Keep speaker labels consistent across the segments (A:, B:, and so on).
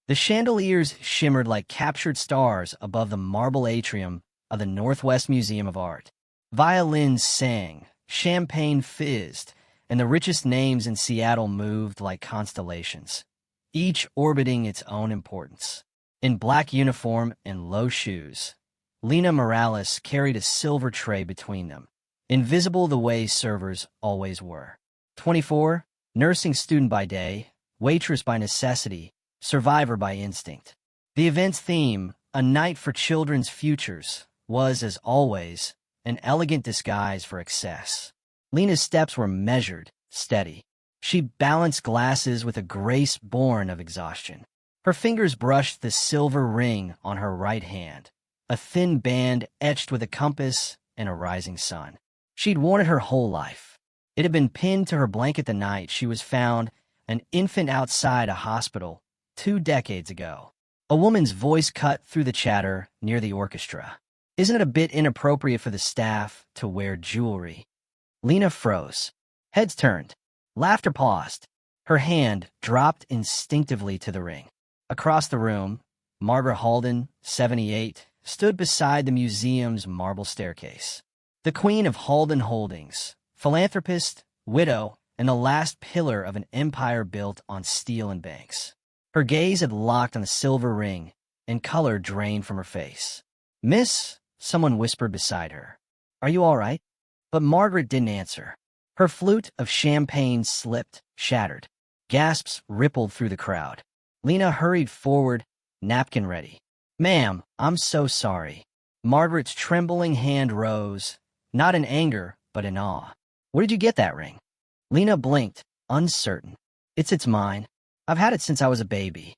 A: The chandeliers shimmered like captured stars above the marble atrium of the Northwest Museum of Art. Violins sang, champagne fizzed, and the richest names in Seattle moved like constellations, each orbiting its own importance. In black uniform and low shoes, Lena Morales carried a silver tray between them, invisible the way servers always were. 24, nursing student by day, waitress by necessity, survivor by instinct. The event's theme, a night for children's futures, was, as always, an elegant disguise for excess. Lena's steps were measured, steady. She balanced glasses with a grace born of exhaustion. Her fingers brushed the silver ring on her right hand, a thin band etched with a compass and a rising sun. She'd worn it her whole life. It had been pinned to her blanket the night she was found, an infant outside a hospital, 2 decades ago. A woman's voice cut through the chatter near the orchestra. Isn't it a bit inappropriate for the staff to wear jewelry? Lena froze. Heads turned. Laughter paused. Her hand dropped instinctively to the ring. Across the room, Margaret Halden, 78, stood beside the museum's marble staircase. The queen of Halden Holdings, philanthropist, widow, and the last pillar of an empire built on steel and banks. Her gaze had locked on the silver ring, and color drained from her face. "Miss," someone whispered beside her. "Are you all right?" But Margaret didn't answer. Her flute of champagne slipped, shattered. Gasps rippled through the crowd. Lena hurried forward, napkin ready. "Ma'am, I'm so sorry." Margaret's trembling hand rose, not in anger, but in awe. "Where did you get that ring?" Lena blinked, uncertain. It's mine. I've had it since I was a baby."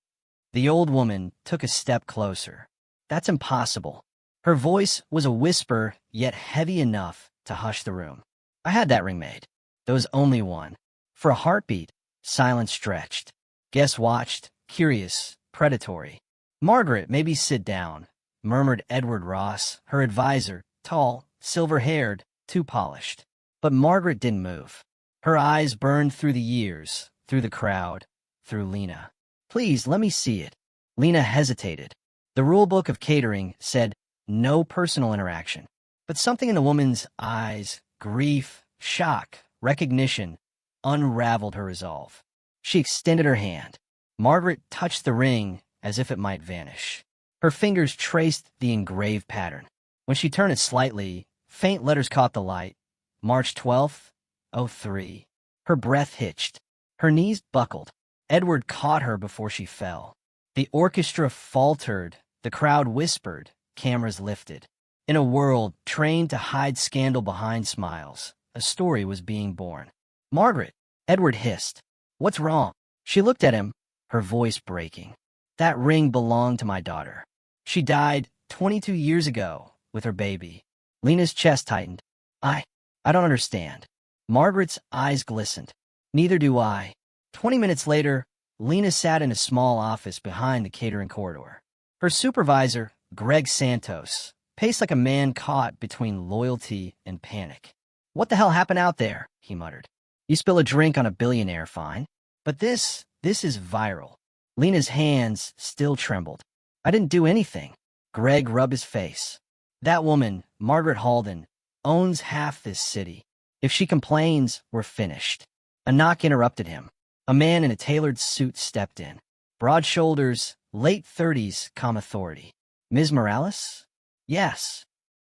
A: The old woman took a step closer. "That's impossible." Her voice was a whisper, yet heavy enough to hush the room. "I had that ring made. There was only one." For a heartbeat, silence stretched. Guests watched, curious, predatory. "Margaret, maybe sit down," murmured Edward Ross, her advisor, tall, silver-haired, too polished. But Margaret didn't move. Her eyes burned through the years, through the crowd, through Lena. "Please, let me see it." Lena hesitated. The rulebook of catering said no personal interaction. But something in the woman's eyes, grief, shock, recognition, unraveled her resolve. She extended her hand. Margaret touched the ring as if it might vanish. Her fingers traced the engraved pattern. When she turned it slightly, faint letters caught the light. March 12th, 03. Her breath hitched. Her knees buckled. Edward caught her before she fell. The orchestra faltered. The crowd whispered. Cameras lifted. In a world trained to hide scandal behind smiles, a story was being born. "Margaret," Edward hissed. "What's wrong?" She looked at him, her voice breaking. "That ring belonged to my daughter. She died 22 years ago with her baby." Lena's chest tightened. I don't understand." Margaret's eyes glistened. "Neither do I." 20 minutes later, Lena sat in a small office behind the catering corridor. Her supervisor, Greg Santos, paced like a man caught between loyalty and panic. "What the hell happened out there?" he muttered. "You spill a drink on a billionaire, fine. But this is viral." Lena's hands still trembled. "I didn't do anything." Greg rubbed his face. "That woman, Margaret Halden, owns half this city. If she complains, we're finished." A knock interrupted him. A man in a tailored suit stepped in. Broad shoulders, late 30s, calm authority. "Ms. Morales?" "Yes.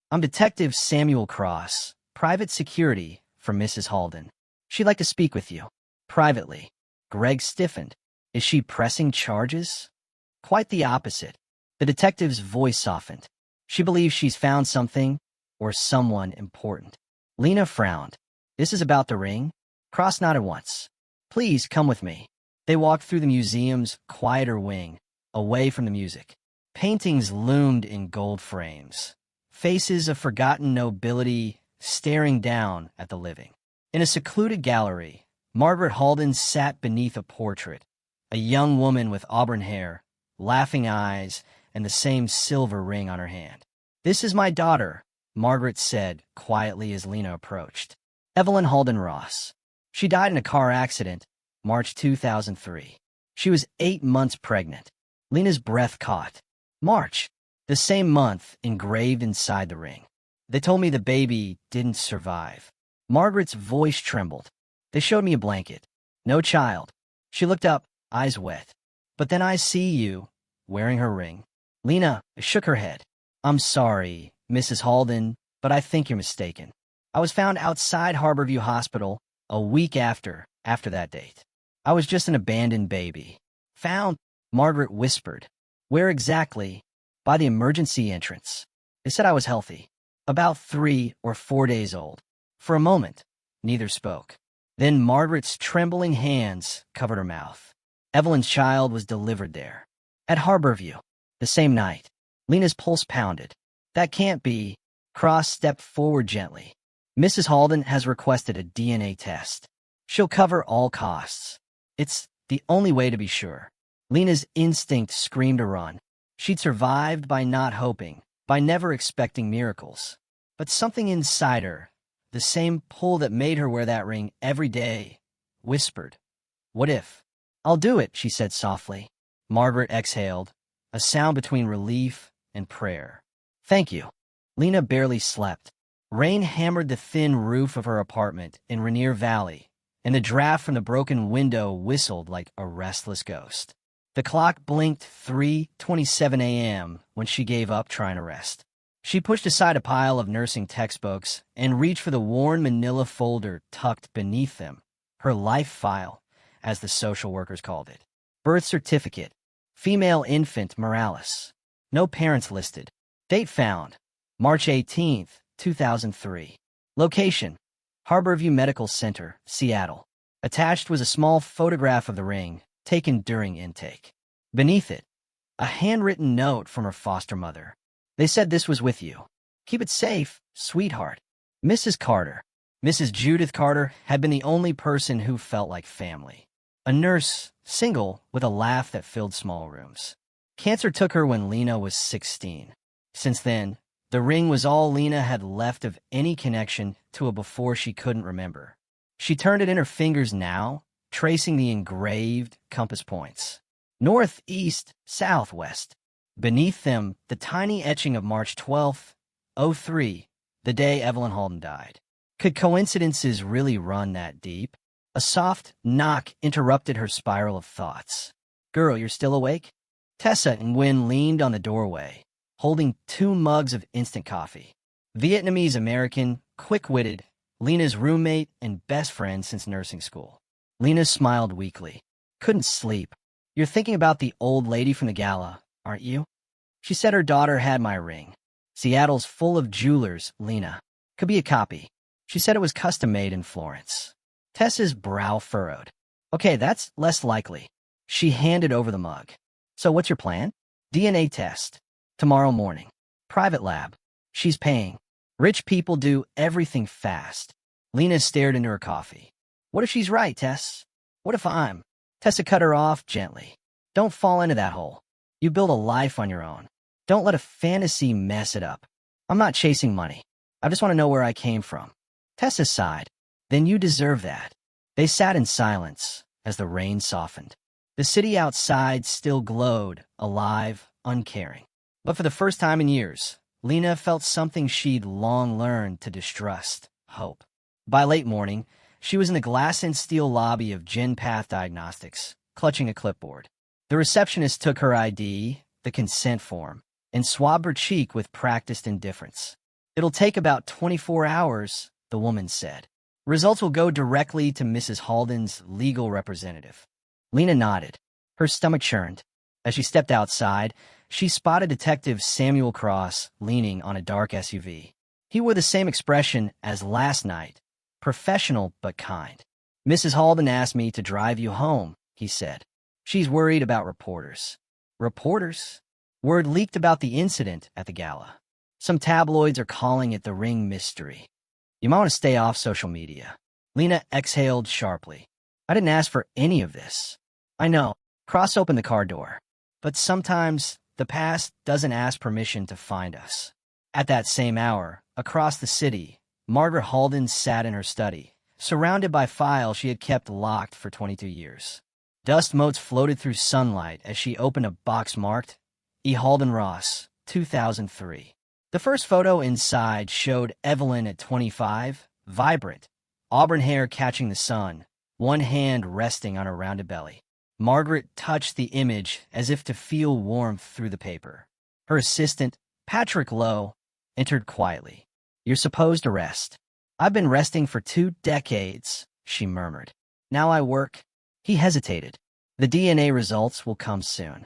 A: I'm Detective Samuel Cross, private security for Mrs. Halden. She'd like to speak with you. Privately." Greg stiffened. "Is she pressing charges?" "Quite the opposite." The detective's voice softened. "She believes she's found something or someone important." Lena frowned. "This is about the ring?" Cross nodded once. "Please come with me." They walked through the museum's quieter wing, away from the music. Paintings loomed in gold frames. Faces of forgotten nobility staring down at the living. In a secluded gallery, Margaret Halden sat beneath a portrait, a young woman with auburn hair, laughing eyes, and the same silver ring on her hand. "This is my daughter," Margaret said quietly as Lena approached. "Evelyn Halden Ross. She died in a car accident, March 2003. She was 8 months pregnant. Lena's breath caught. March, the same month engraved inside the ring. They told me the baby didn't survive. Margaret's voice trembled. They showed me a blanket. No child. She looked up, eyes wet. But then I see you, wearing her ring. Lena shook her head. I'm sorry, Mrs. Halden, but I think you're mistaken. I was found outside Harborview Hospital a week after that date. I was just an abandoned baby. Found, Margaret whispered. Where exactly? By the emergency entrance. They said I was healthy. About 3 or 4 days old. For a moment, neither spoke. Then Margaret's trembling hands covered her mouth. Evelyn's child was delivered there. At Harborview. The same night. Lena's pulse pounded. That can't be. Cross stepped forward gently. Mrs. Halden has requested a DNA test. She'll cover all costs. It's the only way to be sure. Lena's instinct screamed to run. She'd survived by not hoping, by never expecting miracles. But something inside her, the same pull that made her wear that ring every day, whispered, "What if?" "I'll do it," she said softly. Margaret exhaled, a sound between relief and prayer. "Thank you." Lena barely slept. Rain hammered the thin roof of her apartment in Rainier Valley, and the draft from the broken window whistled like a restless ghost. The clock blinked 3:27 a.m. when she gave up trying to rest. She pushed aside a pile of nursing textbooks and reached for the worn manila folder tucked beneath them, her life file, as the social workers called it. Birth certificate, female infant Morales. No parents listed. Date found, March 18th, 2003. Location, Harborview Medical Center, Seattle. Attached was a small photograph of the ring, taken during intake. Beneath it, a handwritten note from her foster mother. They said this was with you. Keep it safe, sweetheart. Mrs. Carter. Mrs. Judith Carter had been the only person who felt like family. A nurse, single, with a laugh that filled small rooms. Cancer took her when Lena was 16. Since then, the ring was all Lena had left of any connection to a before she couldn't remember. She turned it in her fingers now, tracing the engraved compass points. North, east, south, west. Beneath them, the tiny etching of March 12th, 03, the day Evelyn Halden died. Could coincidences really run that deep? A soft knock interrupted her spiral of thoughts. "Girl, you're still awake?" Tessa Nguyen leaned on the doorway, holding 2 mugs of instant coffee. Vietnamese-American, quick-witted, Lena's roommate and best friend since nursing school. Lena smiled weakly. "Couldn't sleep. You're thinking about the old lady from the gala, aren't you? She said her daughter had my ring. Seattle's full of jewelers, Lena. Could be a copy. She said it was custom-made in Florence." Tessa's brow furrowed. "Okay, that's less likely." She handed over the mug. "So what's your plan?" "DNA test. Tomorrow morning. Private lab. She's paying. Rich people do everything fast." Lena stared into her coffee. "What if she's right, Tess? What if I'm—" Tessa cut her off gently. "Don't fall into that hole. You build a life on your own. Don't let a fantasy mess it up. I'm not chasing money. I just want to know where I came from." Tessa sighed. "Then you deserve that." They sat in silence as the rain softened. The city outside still glowed, alive, uncaring. But for the first time in years, Lena felt something she'd long learned to distrust: hope. By late morning, she was in the glass and steel lobby of GenPath Diagnostics, clutching a clipboard. The receptionist took her ID, the consent form, and swabbed her cheek with practiced indifference. "It'll take about 24 hours, the woman said. "Results will go directly to Mrs. Halden's legal representative." Lena nodded. Her stomach churned. As she stepped outside, she spotted Detective Samuel Cross leaning on a dark SUV. He wore the same expression as last night, professional but kind. "Mrs. Halden asked me to drive you home," he said. "She's worried about reporters." Reporters? Word leaked about the incident at the gala. Some tabloids are calling it the ring mystery. "You might want to stay off social media." Lena exhaled sharply. "I didn't ask for any of this." "I know." Cross opened the car door. "But sometimes the past doesn't ask permission to find us." At that same hour, across the city, Margaret Halden sat in her study, surrounded by files she had kept locked for 22 years. Dust motes floated through sunlight as she opened a box marked E. Halden Ross, 2003. The first photo inside showed Evelyn at 25, vibrant, auburn hair catching the sun, one hand resting on her rounded belly. Margaret touched the image as if to feel warmth through the paper. Her assistant, Patrick Lowe, entered quietly. "You're supposed to rest." "I've been resting for 2 decades, she murmured. "Now I work." He hesitated. "The DNA results will come soon."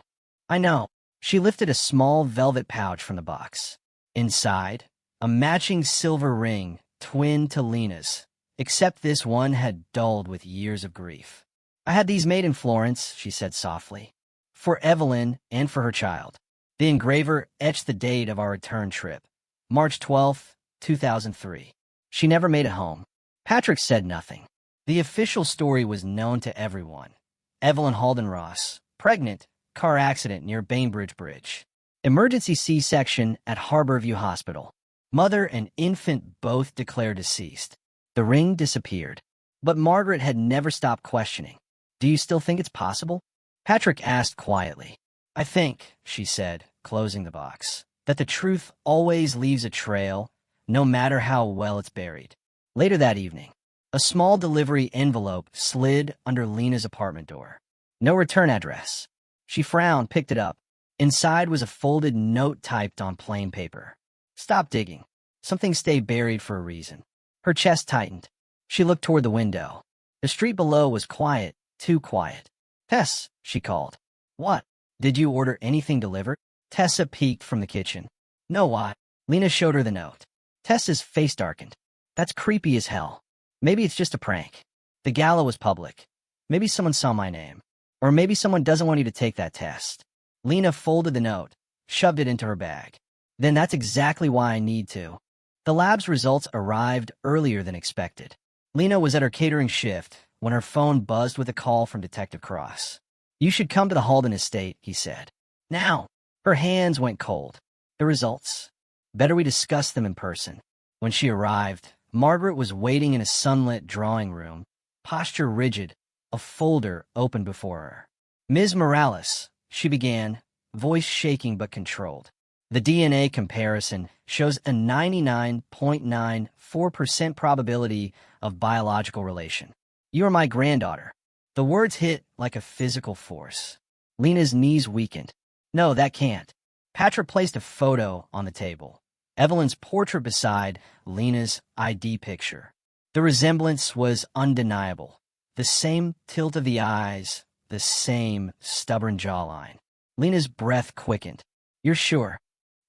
A: "I know." She lifted a small velvet pouch from the box. Inside, a matching silver ring, twin to Lena's, except this one had dulled with years of grief. "I had these made in Florence," she said softly, "for Evelyn and for her child." The engraver etched the date of our return trip, March 12th, 2003. She never made it home. Patrick said nothing. The official story was known to everyone. Evelyn Halden Ross, pregnant, car accident near Bainbridge Bridge. Emergency C-section at Harborview Hospital. Mother and infant both declared deceased. The ring disappeared. But Margaret had never stopped questioning. "Do you still think it's possible?" Patrick asked quietly. "I think," she said, closing the box, "that the truth always leaves a trail, no matter how well it's buried." Later that evening, a small delivery envelope slid under Lena's apartment door. "No return address." She frowned, picked it up. Inside was a folded note typed on plain paper. "Stop digging. Some things stay buried for a reason." Her chest tightened. She looked toward the window. The street below was quiet, too quiet. "Tess," she called. "What? Did you order anything delivered?" Tessa peeked from the kitchen. "No, what?" Lena showed her the note. Tessa's face darkened. "That's creepy as hell. Maybe it's just a prank. The gala was public. Maybe someone saw my name. Or maybe someone doesn't want you to take that test." Lena folded the note, shoved it into her bag. "Then that's exactly why I need to." The lab's results arrived earlier than expected. Lena was at her catering shift when her phone buzzed with a call from Detective Cross. "You should come to the Halden estate," he said. "Now." Her hands went cold. "The results? Better we discuss them in person." When she arrived, Margaret was waiting in a sunlit drawing room, posture rigid, a folder open before her. "Ms. Morales," she began, voice shaking but controlled. "The DNA comparison shows a 99.94% probability of biological relation. You are my granddaughter." The words hit like a physical force. Lena's knees weakened. "No, that can't." Patrick placed a photo on the table. Evelyn's portrait beside Lena's ID picture. The resemblance was undeniable. The same tilt of the eyes, the same stubborn jawline. Lena's breath quickened. "You're sure?"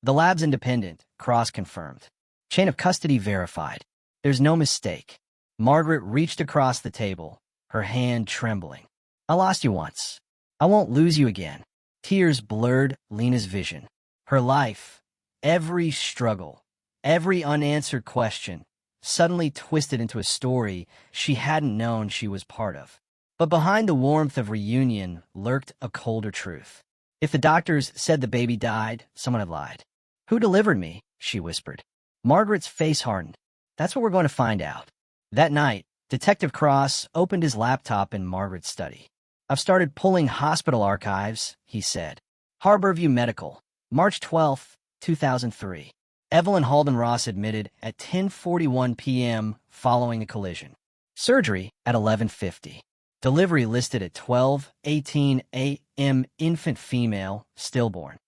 A: "The lab's independent," Cross confirmed. "Chain of custody verified. There's no mistake." Margaret reached across the table, her hand trembling. "I lost you once. I won't lose you again." Tears blurred Lena's vision. Her life, every struggle, every unanswered question, suddenly twisted into a story she hadn't known she was part of. But behind the warmth of reunion lurked a colder truth. If the doctors said the baby died, someone had lied. "Who delivered me?" she whispered. Margaret's face hardened. "That's what we're going to find out." That night, Detective Cross opened his laptop in Margaret's study. "I've started pulling hospital archives," he said. Harborview Medical, March 12th, 2003. Evelyn Halden Ross admitted at 10:41 p.m. following a collision. Surgery at 11:50. Delivery listed at 12:18 a.m. Infant female, stillborn.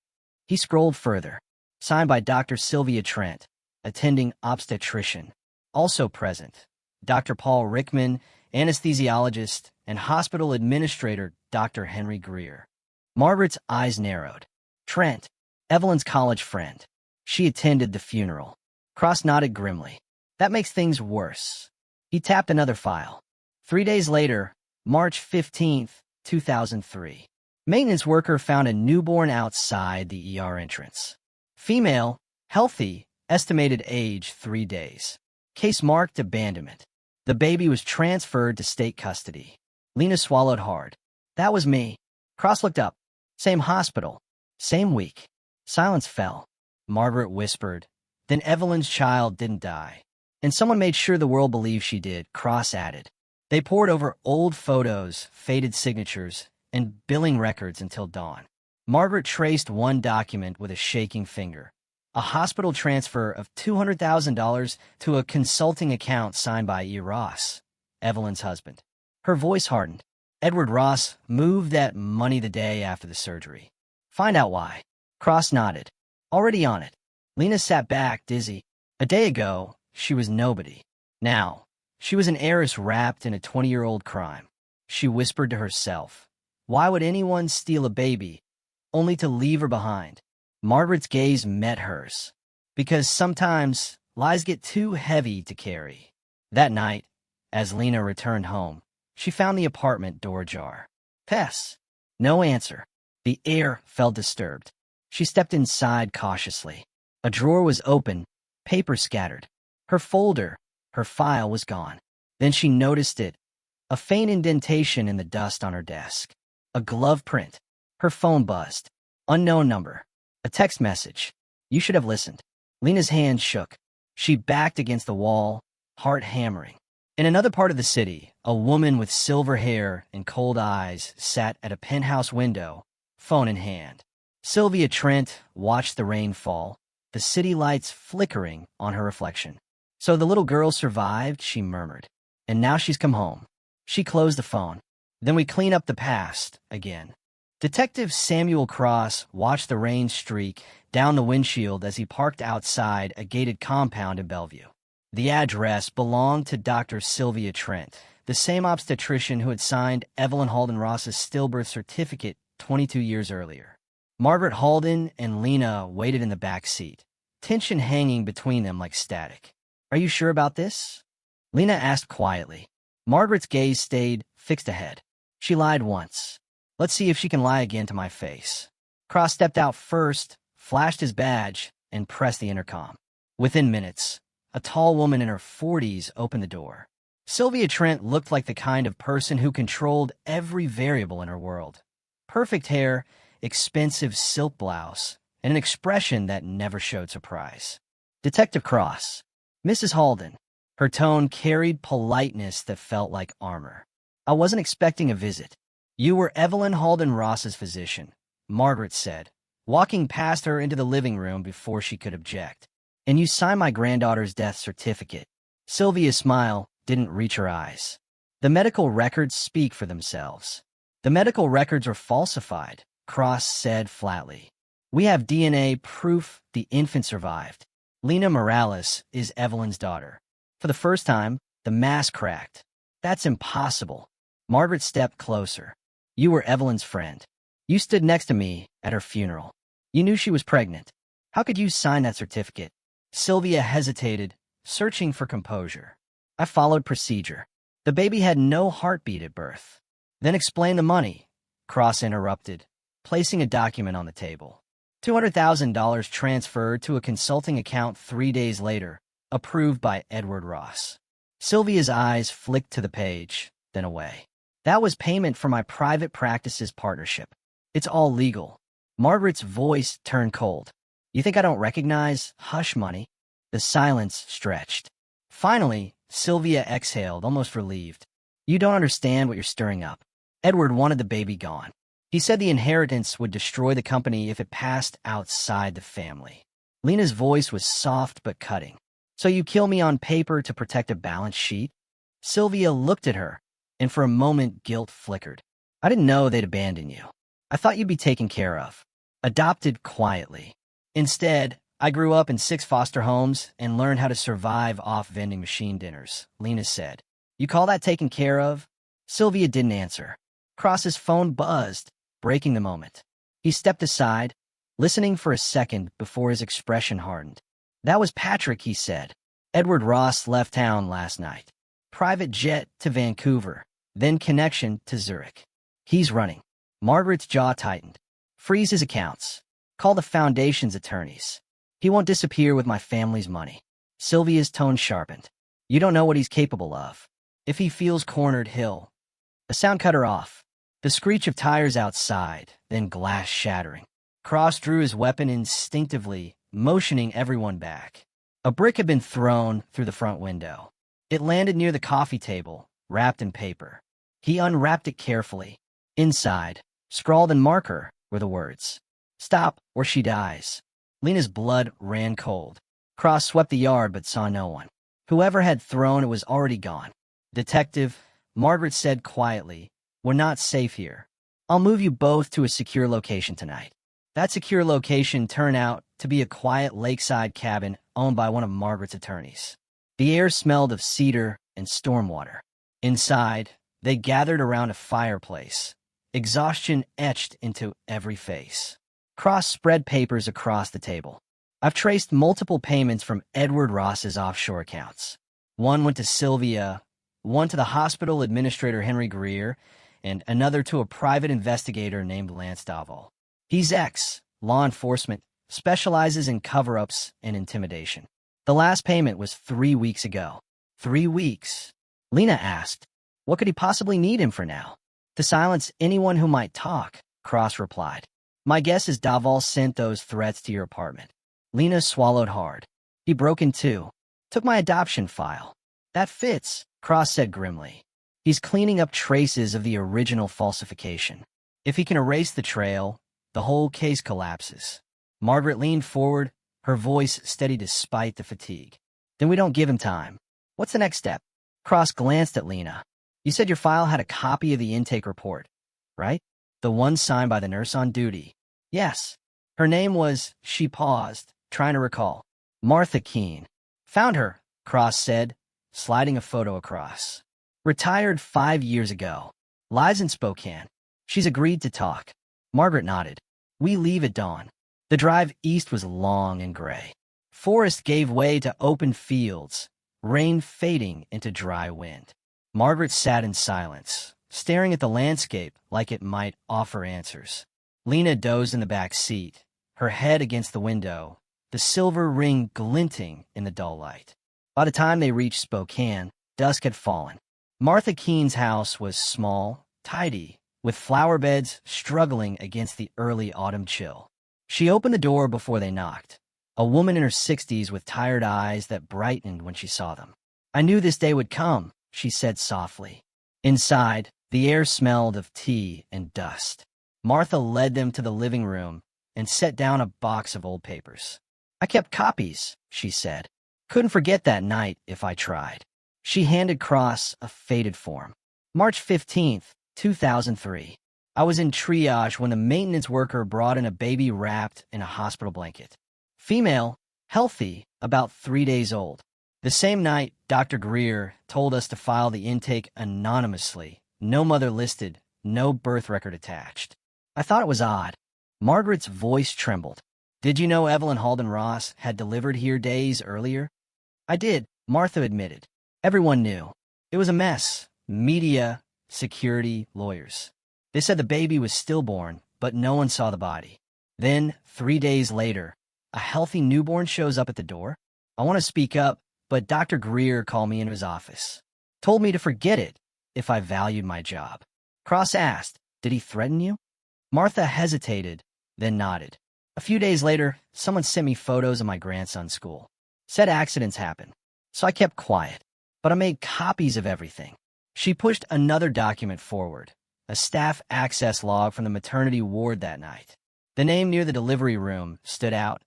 A: He scrolled further. Signed by Dr. Sylvia Trent, attending obstetrician. Also present, Dr. Paul Rickman, anesthesiologist, and hospital administrator Dr. Henry Greer. Margaret's eyes narrowed. Trent, Evelyn's college friend. She attended the funeral. Cross nodded grimly. "That makes things worse." He tapped another file. 3 days later, March 15th, 2003. Maintenance worker found a newborn outside the ER entrance. Female, healthy, estimated age 3 days. Case marked abandonment. The baby was transferred to state custody. Lena swallowed hard. "That was me." Cross looked up. "Same hospital. Same week." Silence fell. Margaret whispered, "Then Evelyn's child didn't die." "And someone made sure the world believed she did," Cross added. They pored over old photos, faded signatures, and billing records until dawn. Margaret traced one document with a shaking finger. A hospital transfer of $200,000 to a consulting account signed by E. Ross, Evelyn's husband. Her voice hardened. Edward Ross moved that money the day after the surgery. Find out why. Cross nodded. Already on it. Lena sat back, dizzy. A day ago, she was nobody. Now, she was an heiress wrapped in a 20-year-old crime. She whispered to herself, why would anyone steal a baby, only to leave her behind? Margaret's gaze met hers. Because sometimes lies get too heavy to carry. That night, as Lena returned home, she found the apartment door ajar. Pess. No answer. The air felt disturbed. She stepped inside cautiously. A drawer was open, paper scattered. Her folder, her file was gone. Then she noticed it, a faint indentation in the dust on her desk. A glove print. Her phone buzzed. Unknown number. A text message. You should have listened. Lena's hand shook. She backed against the wall, heart hammering. In another part of the city, a woman with silver hair and cold eyes sat at a penthouse window, phone in hand. Sylvia Trent watched the rain fall, the city lights flickering on her reflection. So the little girl survived, she murmured. And now she's come home. She closed the phone. Then we clean up the past again. Detective Samuel Cross watched the rain streak down the windshield as he parked outside a gated compound in Bellevue. The address belonged to Dr. Sylvia Trent, the same obstetrician who had signed Evelyn Halden Ross's stillbirth certificate 22 years earlier. Margaret Halden and Lena waited in the back seat, tension hanging between them like static. Are you sure about this? Lena asked quietly. Margaret's gaze stayed fixed ahead. She lied once. Let's see if she can lie again to my face. Cross stepped out first, flashed his badge, and pressed the intercom. Within minutes, a tall woman in her 40s opened the door. Sylvia Trent looked like the kind of person who controlled every variable in her world. Perfect hair, expensive silk blouse, and an expression that never showed surprise. Detective Cross. Mrs. Halden. Her tone carried politeness that felt like armor. I wasn't expecting a visit. You were Evelyn Halden Ross's physician, Margaret said, walking past her into the living room before she could object. And you signed my granddaughter's death certificate. Sylvia's smile didn't reach her eyes. The medical records speak for themselves. The medical records are falsified, Cross said flatly. We have DNA proof the infant survived. Lena Morales is Evelyn's daughter. For the first time, the mask cracked. That's impossible. Margaret stepped closer. You were Evelyn's friend. You stood next to me at her funeral. You knew she was pregnant. How could you sign that certificate? Sylvia hesitated, searching for composure. I followed procedure. The baby had no heartbeat at birth. Then explain the money, Cross interrupted, placing a document on the table. $200,000 transferred to a consulting account 3 days later, approved by Edward Ross. Sylvia's eyes flicked to the page, then away. That was payment for my private practice's partnership. It's all legal. Margaret's voice turned cold. You think I don't recognize hush money? The silence stretched. Finally, Sylvia exhaled, almost relieved. You don't understand what you're stirring up. Edward wanted the baby gone. He said the inheritance would destroy the company if it passed outside the family. Lena's voice was soft but cutting. So you kill me on paper to protect a balance sheet? Sylvia looked at her, and for a moment guilt flickered. I didn't know they'd abandon you. I thought you'd be taken care of. Adopted quietly. Instead, I grew up in 6 foster homes and learned how to survive off vending machine dinners, Lena said. You call that taken care of? Sylvia didn't answer. Cross's phone buzzed, breaking the moment. He stepped aside, listening for a second before his expression hardened. That was Patrick, he said. Edward Ross left town last night. Private jet to Vancouver, then connection to Zurich. He's running. Margaret's jaw tightened. Freeze his accounts. Call the foundation's attorneys. He won't disappear with my family's money. Sylvia's tone sharpened. You don't know what he's capable of. If he feels cornered, he'll... The sound cut her off. The screech of tires outside, then glass shattering. Cross drew his weapon instinctively, motioning everyone back. A brick had been thrown through the front window. It landed near the coffee table, wrapped in paper. He unwrapped it carefully. Inside, scrawled in marker, were the words, "Stop or she dies." Lena's blood ran cold. Cross swept the yard but saw no one. Whoever had thrown it was already gone. "Detective," Margaret said quietly, "we're not safe here. I'll move you both to a secure location tonight." That secure location turned out to be a quiet lakeside cabin owned by one of Margaret's attorneys. The air smelled of cedar and stormwater. Inside, they gathered around a fireplace, exhaustion etched into every face. Cross spread papers across the table. "I've traced multiple payments from Edward Ross's offshore accounts. One went to Sylvia, one to the hospital administrator Henry Greer, and another to a private investigator named Lance Davol. He's ex-law enforcement, specializes in cover-ups and intimidation. The last payment was 3 weeks ago." 3 weeks? Lena asked. What could he possibly need him for now? "To silence anyone who might talk," Cross replied. "My guess is Davol sent those threats to your apartment." Lena swallowed hard. "He broke in too. Took my adoption file." "That fits," Cross said grimly. "He's cleaning up traces of the original falsification. If he can erase the trail, the whole case collapses." Margaret leaned forward, her voice steady despite the fatigue. "Then we don't give him time. What's the next step?" Cross glanced at Lena. "You said your file had a copy of the intake report, right? The one signed by the nurse on duty." "Yes." "Her name was—" She paused, trying to recall. "Martha Keene." "Found her," Cross said, sliding a photo across. "Retired 5 years ago. Lives in Spokane. She's agreed to talk." Margaret nodded. "We leave at dawn." The drive east was long and gray. Forest gave way to open fields, rain fading into dry wind. Margaret sat in silence, staring at the landscape like it might offer answers. Lena dozed in the back seat, her head against the window, the silver ring glinting in the dull light. By the time they reached Spokane, dusk had fallen. Martha Keene's house was small, tidy, with flower beds struggling against the early autumn chill. She opened the door before they knocked, a woman in her 60s with tired eyes that brightened when she saw them. "I knew this day would come," she said softly. Inside, the air smelled of tea and dust. Martha led them to the living room and set down a box of old papers. "I kept copies," she said. "Couldn't forget that night if I tried." She handed Cross a faded form. "March 15th, 2003. I was in triage when the maintenance worker brought in a baby wrapped in a hospital blanket. Female, healthy, about 3 days old. The same night, Dr. Greer told us to file the intake anonymously. No mother listed, no birth record attached." I thought it was odd. Margaret's voice trembled. "Did you know Evelyn Halden Ross had delivered here days earlier?" "I did," Martha admitted. "Everyone knew. It was a mess. Media, security, lawyers. They said the baby was stillborn, but no one saw the body. Then, 3 days later, a healthy newborn shows up at the door. I want to speak up, but Dr. Greer called me into his office. Told me to forget it if I valued my job." Cross asked, "Did he threaten you?" Martha hesitated, then nodded. "A few days later, someone sent me photos of my grandson's school. Said accidents happen. So I kept quiet. But I made copies of everything." She pushed another document forward, a staff access log from the maternity ward that night. The name near the delivery room stood out.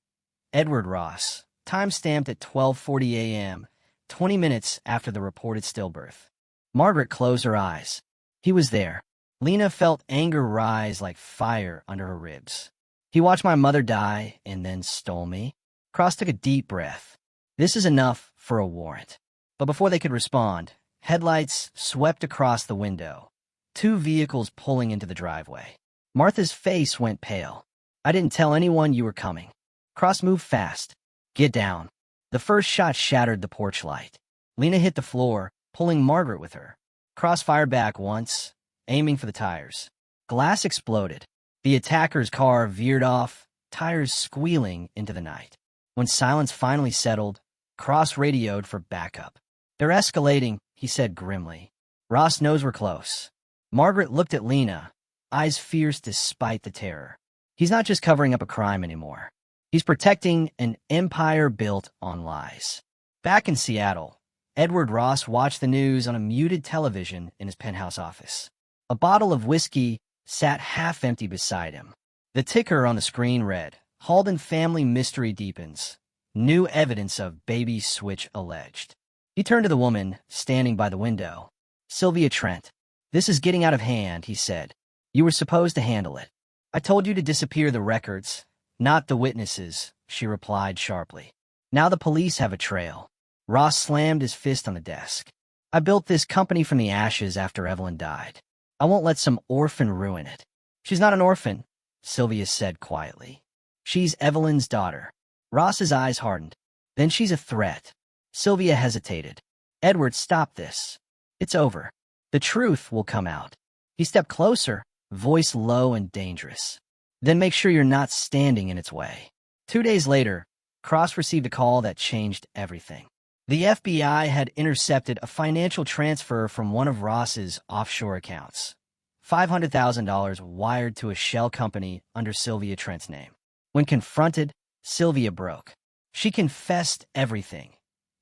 A: Edward Ross, time-stamped at 12:40 a.m., 20 minutes after the reported stillbirth. Margaret closed her eyes. He was there. Lena felt anger rise like fire under her ribs. "He watched my mother die and then stole me." Cross took a deep breath. This is enough for a warrant. But before they could respond, headlights swept across the window, 2 vehicles pulling into the driveway. Martha's face went pale. "I didn't tell anyone you were coming." Cross moved fast. "Get down." The first shot shattered the porch light. Lena hit the floor, pulling Margaret with her. Cross fired back once, aiming for the tires. Glass exploded. The attacker's car veered off, tires squealing into the night. When silence finally settled, Cross radioed for backup. "They're escalating," he said grimly. "Ross knows we're close." Margaret looked at Lena, eyes fierce despite the terror. "He's not just covering up a crime anymore. He's protecting an empire built on lies." Back in Seattle, Edward Ross watched the news on a muted television in his penthouse office. A bottle of whiskey sat half-empty beside him. The ticker on the screen read, "Halden family mystery deepens. New evidence of baby switch alleged." He turned to the woman standing by the window. "Sylvia Trent, this is getting out of hand," he said. "You were supposed to handle it." "I told you to disappear the records, not the witnesses," she replied sharply. "Now the police have a trail." Ross slammed his fist on the desk. "I built this company from the ashes after Evelyn died. I won't let some orphan ruin it." "She's not an orphan," Sylvia said quietly. "She's Evelyn's daughter." Ross's eyes hardened. "Then she's a threat." Sylvia hesitated. "Edward, stop this. It's over. The truth will come out." He stepped closer, voice low and dangerous. "Then make sure you're not standing in its way." 2 days later, Cross received a call that changed everything. The FBI had intercepted a financial transfer from one of Ross's offshore accounts. $500,000 wired to a shell company under Sylvia Trent's name. When confronted, Sylvia broke. She confessed everything.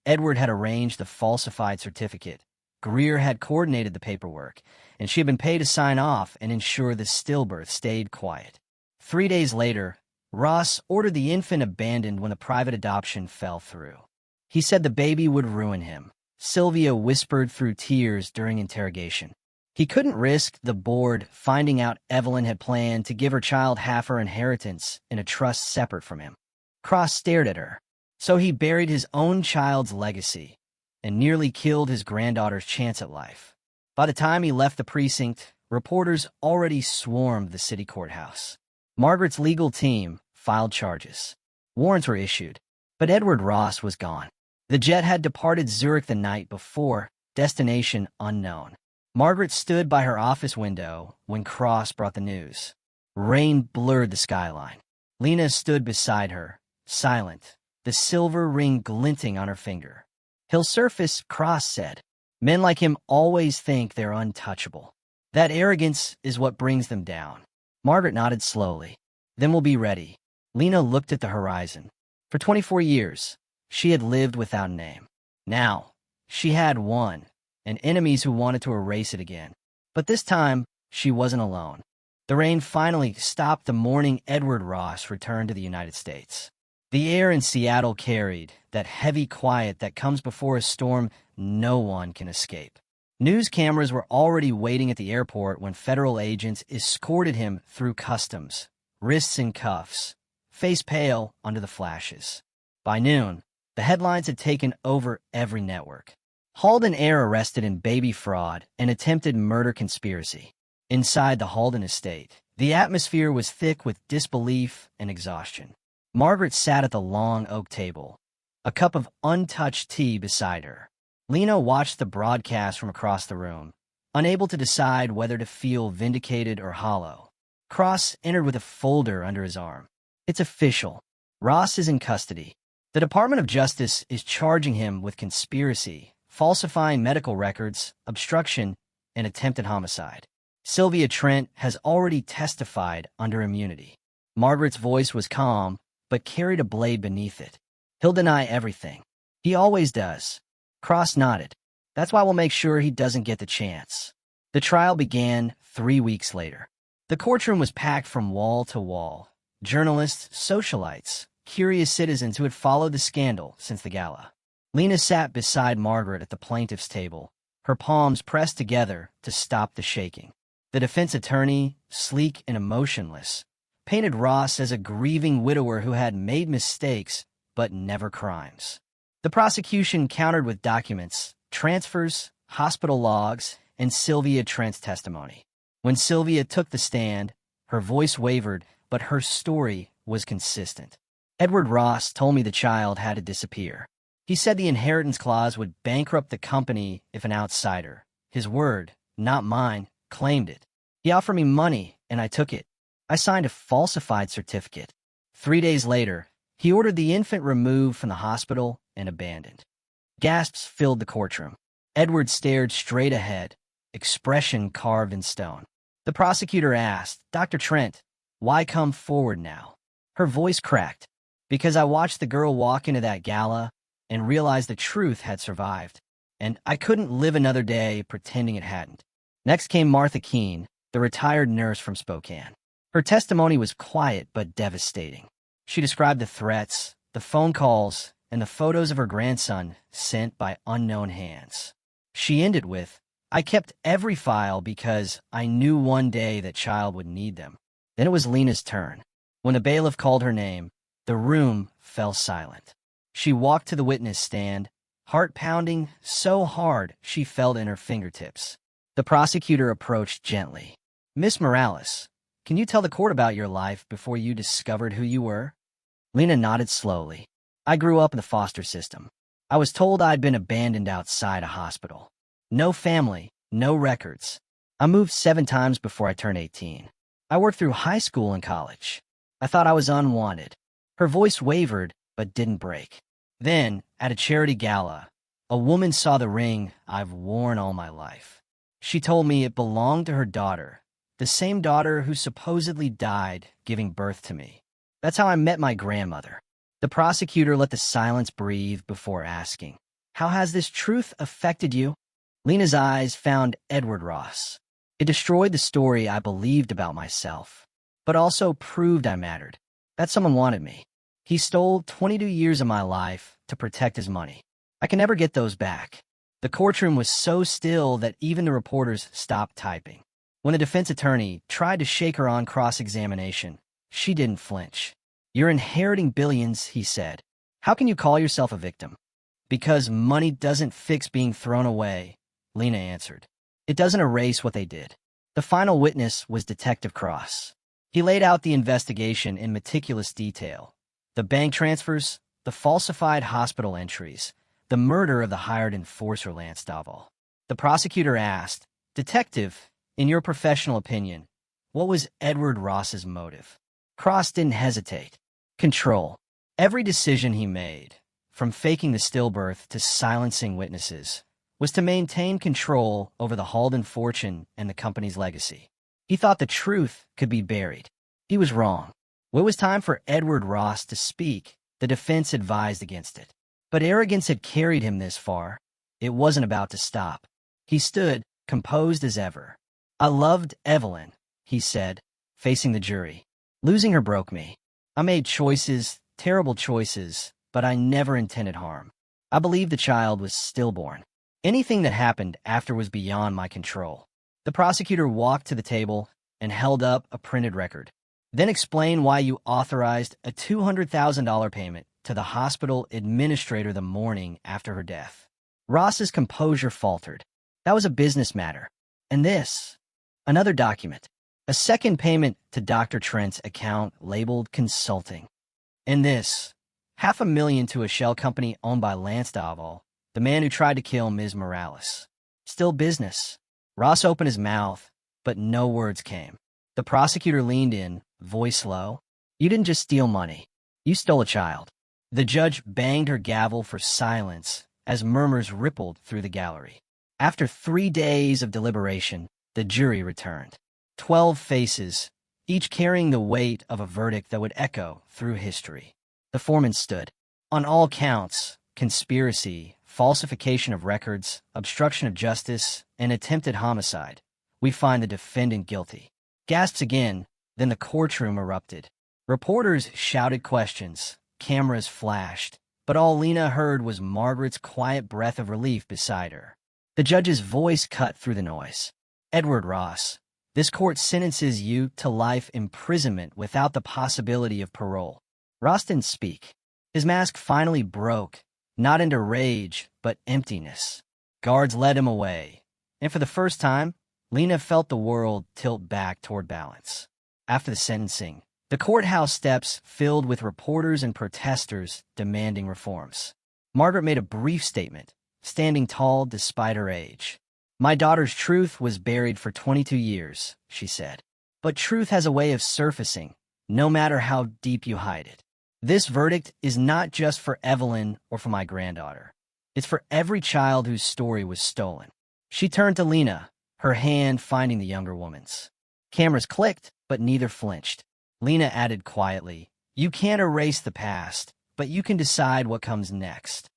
A: Edward had arranged the falsified certificate. Greer had coordinated the paperwork, and she had been paid to sign off and ensure the stillbirth stayed quiet. 3 days later, Ross ordered the infant abandoned when the private adoption fell through. He said the baby would ruin him. Sylvia whispered through tears during interrogation. He couldn't risk the board finding out Evelyn had planned to give her child half her inheritance in a trust separate from him. Cross stared at her. So he buried his own child's legacy and nearly killed his granddaughter's chance at life. By the time he left the precinct, reporters already swarmed the city courthouse. Margaret's legal team filed charges. Warrants were issued, but Edward Ross was gone. The jet had departed Zurich the night before, destination unknown. Margaret stood by her office window when Cross brought the news. Rain blurred the skyline. Lena stood beside her, silent, the silver ring glinting on her finger. "He'll surface," Cross said. "Men like him always think they're untouchable. That arrogance is what brings them down." Margaret nodded slowly. "Then we'll be ready." Lena looked at the horizon. For 24 years, she had lived without a name. Now, she had one, and enemies who wanted to erase it again. But this time, she wasn't alone. The rain finally stopped the morning Edward Ross returned to the United States. The air in Seattle carried that heavy quiet that comes before a storm no one can escape. News cameras were already waiting at the airport when federal agents escorted him through customs, wrists in cuffs, face pale under the flashes. By noon, the headlines had taken over every network. Halden heir arrested in baby fraud and attempted murder conspiracy. Inside the Halden estate, the atmosphere was thick with disbelief and exhaustion. Margaret sat at the long oak table, a cup of untouched tea beside her. Lena watched the broadcast from across the room, unable to decide whether to feel vindicated or hollow. Cross entered with a folder under his arm. "It's official. Ross is in custody. The Department of Justice is charging him with conspiracy, falsifying medical records, obstruction, and attempted homicide. Sylvia Trent has already testified under immunity." Margaret's voice was calm, but carried a blade beneath it. "He'll deny everything. He always does." Cross nodded. "That's why we'll make sure he doesn't get the chance." The trial began 3 weeks later. The courtroom was packed from wall to wall. Journalists, socialites, curious citizens who had followed the scandal since the gala. Lena sat beside Margaret at the plaintiff's table, her palms pressed together to stop the shaking. The defense attorney, sleek and emotionless, painted Ross as a grieving widower who had made mistakes but never crimes. The prosecution countered with documents, transfers, hospital logs, and Sylvia Trent's testimony. When Sylvia took the stand, her voice wavered, but her story was consistent. "Edward Ross told me the child had to disappear. He said the inheritance clause would bankrupt the company if an outsider, his word, not mine, claimed it. He offered me money, and I took it. I signed a falsified certificate. 3 days later, he ordered the infant removed from the hospital and abandoned." Gasps filled the courtroom. Edward stared straight ahead, expression carved in stone. The prosecutor asked, "Dr. Trent, why come forward now?" Her voice cracked. "Because I watched the girl walk into that gala and realized the truth had survived. and I couldn't live another day pretending it hadn't. Next came Martha Keene, the retired nurse from Spokane. Her testimony was quiet but devastating. She described the threats, the phone calls, and the photos of her grandson sent by unknown hands. She ended with, "I kept every file because I knew one day that child would need them." Then it was Lena's turn. When the bailiff called her name, the room fell silent. She walked to the witness stand, heart pounding so hard she felt in her fingertips. The prosecutor approached gently. "Miss Morales, can you tell the court about your life before you discovered who you were?" Lena nodded slowly. "I grew up in the foster system. I was told I'd been abandoned outside a hospital. No family, no records. I moved 7 times before I turned 18. I worked through high school and college. I thought I was unwanted." Her voice wavered, but didn't break. Then, at a charity gala, a woman saw the ring I've worn all my life. She told me it belonged to her daughter, the same daughter who supposedly died giving birth to me. That's how I met my grandmother. The prosecutor let the silence breathe before asking, "How has this truth affected you?" Lena's eyes found Edward Ross. It destroyed the story I believed about myself, but also proved I mattered, that someone wanted me. He stole 22 years of my life to protect his money. I can never get those back. The courtroom was so still that even the reporters stopped typing. When the defense attorney tried to shake her on cross-examination, she didn't flinch. "You're inheriting billions," he said. "How can you call yourself a victim?" "Because money doesn't fix being thrown away," Lena answered. "It doesn't erase what they did." The final witness was Detective Cross. He laid out the investigation in meticulous detail. The bank transfers, the falsified hospital entries, the murder of the hired enforcer Lance Davall. The prosecutor asked, "Detective, in your professional opinion, what was Edward Ross's motive?" Cross didn't hesitate. Control. Every decision he made, from faking the stillbirth to silencing witnesses, was to maintain control over the Halden fortune and the company's legacy. He thought the truth could be buried. He was wrong. When it was time for Edward Ross to speak, the defense advised against it. But arrogance had carried him this far. It wasn't about to stop. He stood, composed as ever. "I loved Evelyn," he said, facing the jury. "Losing her broke me. I made choices, terrible choices, but I never intended harm. I believed the child was stillborn. Anything that happened after was beyond my control." The prosecutor walked to the table and held up a printed record. "Then explain why you authorized a $200,000 payment to the hospital administrator the morning after her death." Ross's composure faltered. "That was a business matter. And this, another document. A second payment to Dr. Trent's account labeled consulting. And this, $500,000 to a shell company owned by Lance Davall, the man who tried to kill Ms. Morales. Still business." Ross opened his mouth, but no words came. The prosecutor leaned in, voice low. "You didn't just steal money. You stole a child." The judge banged her gavel for silence as murmurs rippled through the gallery. After 3 days of deliberation, the jury returned. 12 faces, each carrying the weight of a verdict that would echo through history. The foreman stood. "On all counts, conspiracy, falsification of records, obstruction of justice, and attempted homicide, we find the defendant guilty." Gasps again, then the courtroom erupted. Reporters shouted questions, cameras flashed, but all Lena heard was Margaret's quiet breath of relief beside her. The judge's voice cut through the noise. "Edward Ross, this court sentences you to life imprisonment without the possibility of parole." Ross didn't speak. His mask finally broke, not into rage, but emptiness. Guards led him away, and for the first time, Lena felt the world tilt back toward balance. After the sentencing, the courthouse steps filled with reporters and protesters demanding reforms. Margaret made a brief statement, standing tall despite her age. "My daughter's truth was buried for 22 years, she said. But truth has a way of surfacing, no matter how deep you hide it. This verdict is not just for Evelyn or for my granddaughter. It's for every child whose story was stolen." She turned to Lena, her hand finding the younger woman's. Cameras clicked, but neither flinched. Lena added quietly, "You can't erase the past, but you can decide what comes next."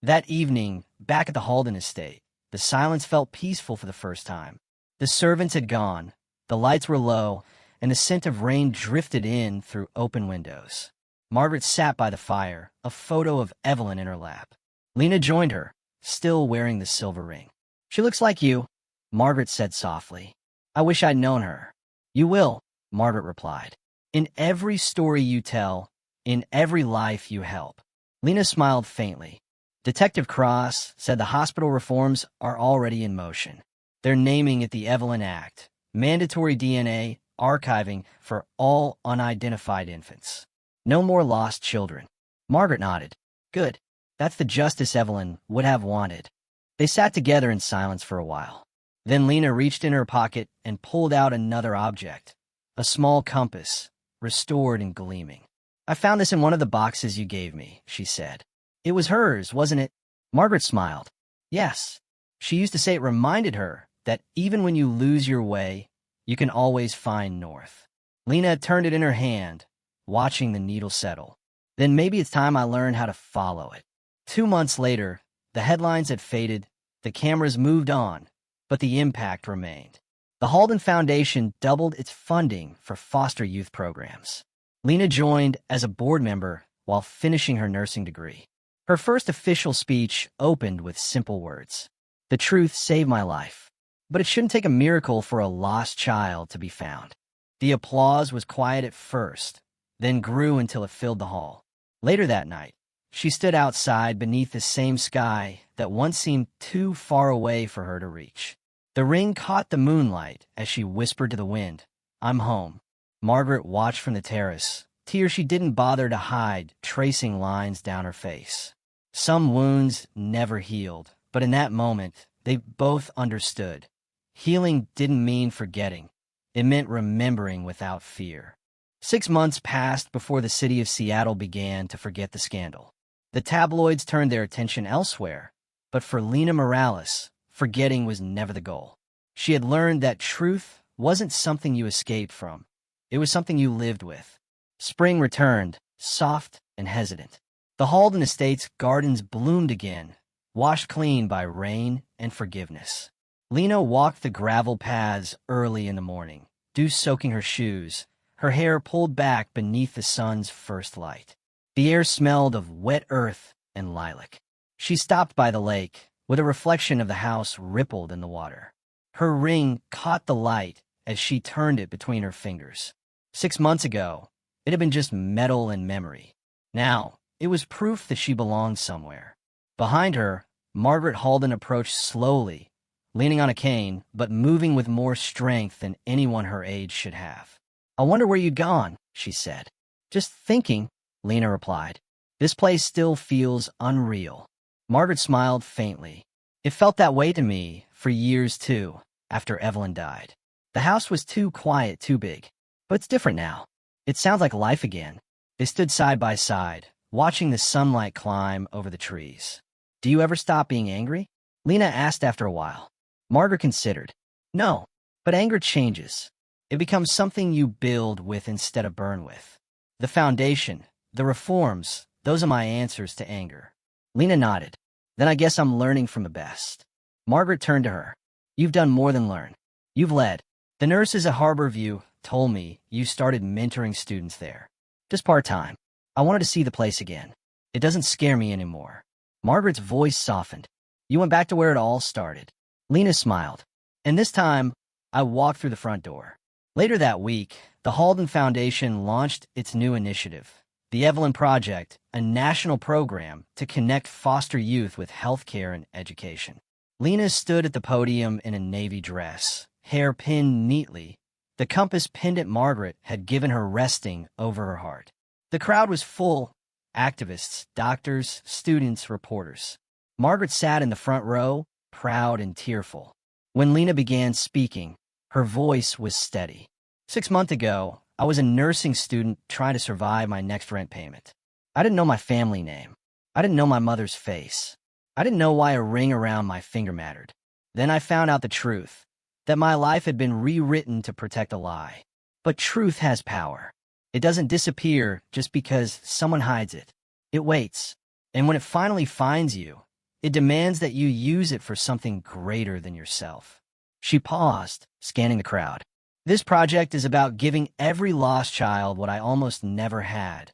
A: That evening, back at the Halden estate, the silence felt peaceful for the first time. The servants had gone, the lights were low, and the scent of rain drifted in through open windows. Margaret sat by the fire, a photo of Evelyn in her lap. Lena joined her, still wearing the silver ring. "She looks like you," Margaret said softly. "I wish I'd known her." "You will," Margaret replied. "In every story you tell, in every life you help." Lena smiled faintly. Detective Cross said the hospital reforms are already in motion. They're naming it the Evelyn Act, mandatory DNA archiving for all unidentified infants. No more lost children. Margaret nodded. "Good. That's the justice Evelyn would have wanted." They sat together in silence for a while. Then Lena reached in her pocket and pulled out another object, a small compass, restored and gleaming. "I found this in one of the boxes you gave me," she said. "It was hers, wasn't it?" Margaret smiled. "Yes." She used to say it reminded her that even when you lose your way, you can always find north. Lena turned it in her hand, watching the needle settle. "Then maybe it's time I learned how to follow it." 2 months later, the headlines had faded, the cameras moved on, but the impact remained. The Halden Foundation doubled its funding for foster youth programs. Lena joined as a board member while finishing her nursing degree. Her first official speech opened with simple words. "The truth saved my life, but it shouldn't take a miracle for a lost child to be found." The applause was quiet at first, then grew until it filled the hall. Later that night, she stood outside beneath the same sky that once seemed too far away for her to reach. The ring caught the moonlight as she whispered to the wind, "I'm home." Margaret watched from the terrace, tears she didn't bother to hide tracing lines down her face. Some wounds never healed, but in that moment, they both understood. Healing didn't mean forgetting. It meant remembering without fear. 6 months passed before the city of Seattle began to forget the scandal. The tabloids turned their attention elsewhere, but for Lena Morales, forgetting was never the goal. She had learned that truth wasn't something you escaped from. It was something you lived with. Spring returned, soft and hesitant. The Halden Estate's gardens bloomed again, washed clean by rain and forgiveness. Lena walked the gravel paths early in the morning, dew soaking her shoes, her hair pulled back beneath the sun's first light. The air smelled of wet earth and lilac. She stopped by the lake, where the reflection of the house rippled in the water. Her ring caught the light as she turned it between her fingers. 6 months ago, it had been just metal and memory. Now, it was proof that she belonged somewhere. Behind her, Margaret Halden approached slowly, leaning on a cane, but moving with more strength than anyone her age should have. "I wonder where you'd gone," she said. "Just thinking," Lena replied. "This place still feels unreal." Margaret smiled faintly. "It felt that way to me for years, too, after Evelyn died. The house was too quiet, too big. But it's different now. It sounds like life again." They stood side by side, watching the sunlight climb over the trees. "Do you ever stop being angry?" Lena asked after a while. Margaret considered. "No, but anger changes. It becomes something you build with instead of burn with. The foundation, the reforms, those are my answers to anger." Lena nodded. "Then I guess I'm learning from the best." Margaret turned to her. "You've done more than learn. You've led. The nurses at Harborview told me you started mentoring students there. Just part-time. I wanted to see the place again. It doesn't scare me anymore." Margaret's voice softened. "You went back to where it all started." Lena smiled. "And this time, I walked through the front door." Later that week, the Halden Foundation launched its new initiative, the Evelyn Project, a national program to connect foster youth with healthcare and education. Lena stood at the podium in a navy dress, hair pinned neatly. The compass pendant Margaret had given her resting over her heart. The crowd was full, activists, doctors, students, reporters. Margaret sat in the front row, proud and tearful. When Lena began speaking, her voice was steady. 6 months ago, I was a nursing student trying to survive my next rent payment. I didn't know my family name. I didn't know my mother's face. I didn't know why a ring around my finger mattered. Then I found out the truth, that my life had been rewritten to protect a lie. But truth has power. It doesn't disappear just because someone hides it. It waits. And when it finally finds you, It demands that you use it for something greater than yourself. She paused, scanning the crowd. This project is about giving every lost child what I almost never had,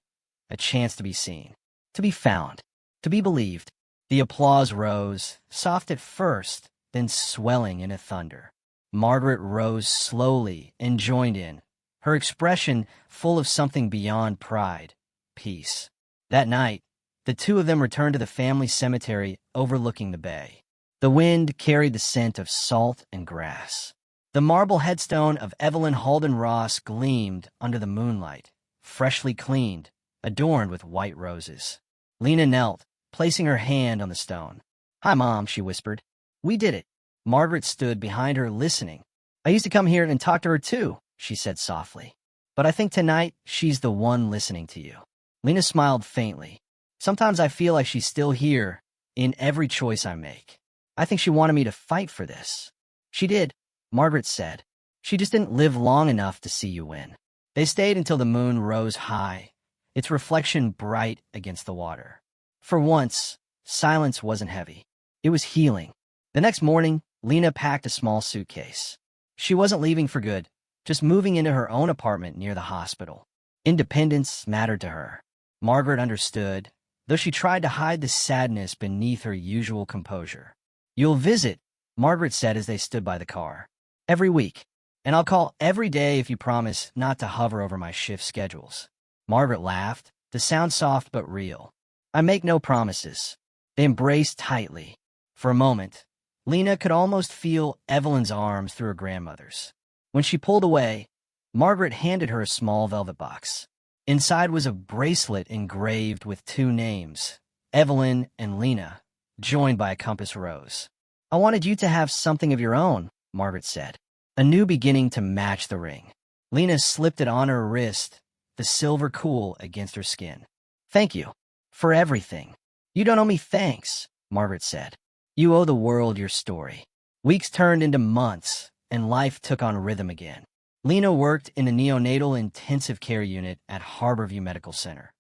A: a chance to be seen, to be found, to be believed. The applause rose, soft at first, then swelling into thunder. Margaret rose slowly and joined in, her expression full of something beyond pride, peace. That night, the two of them returned to the family cemetery overlooking the bay. The wind carried the scent of salt and grass. The marble headstone of Evelyn Halden Ross gleamed under the moonlight, freshly cleaned, adorned with white roses. Lena knelt, placing her hand on the stone. "Hi, Mom," she whispered. "We did it." Margaret stood behind her, listening. "I used to come here and talk to her too," she said softly. "But I think tonight she's the one listening to you." Lena smiled faintly. "Sometimes I feel like she's still here, in every choice I make. I think she wanted me to fight for this." "She did," Margaret said. "She just didn't live long enough to see you win." They stayed until the moon rose high, its reflection bright against the water. For once, silence wasn't heavy. It was healing. The next morning, Lena packed a small suitcase. She wasn't leaving for good, just moving into her own apartment near the hospital. Independence mattered to her. Margaret understood, though she tried to hide the sadness beneath her usual composure. "You'll visit," Margaret said as they stood by the car. "Every week. And I'll call every day if you promise not to hover over my shift schedules." Margaret laughed, the sound soft but real. "I make no promises." They embraced tightly. For a moment, Lena could almost feel Evelyn's arms through her grandmother's. When she pulled away, Margaret handed her a small velvet box. Inside was a bracelet engraved with two names, Evelyn and Lena, joined by a compass rose. "I wanted you to have something of your own," Margaret said. A new beginning to match the ring. Lena slipped it on her wrist, the silver cool against her skin. "Thank you. For everything." "You don't owe me thanks," Margaret said. "You owe the world your story." Weeks turned into months, and life took on rhythm again. Lena worked in a neonatal intensive care unit at Harborview Medical Center,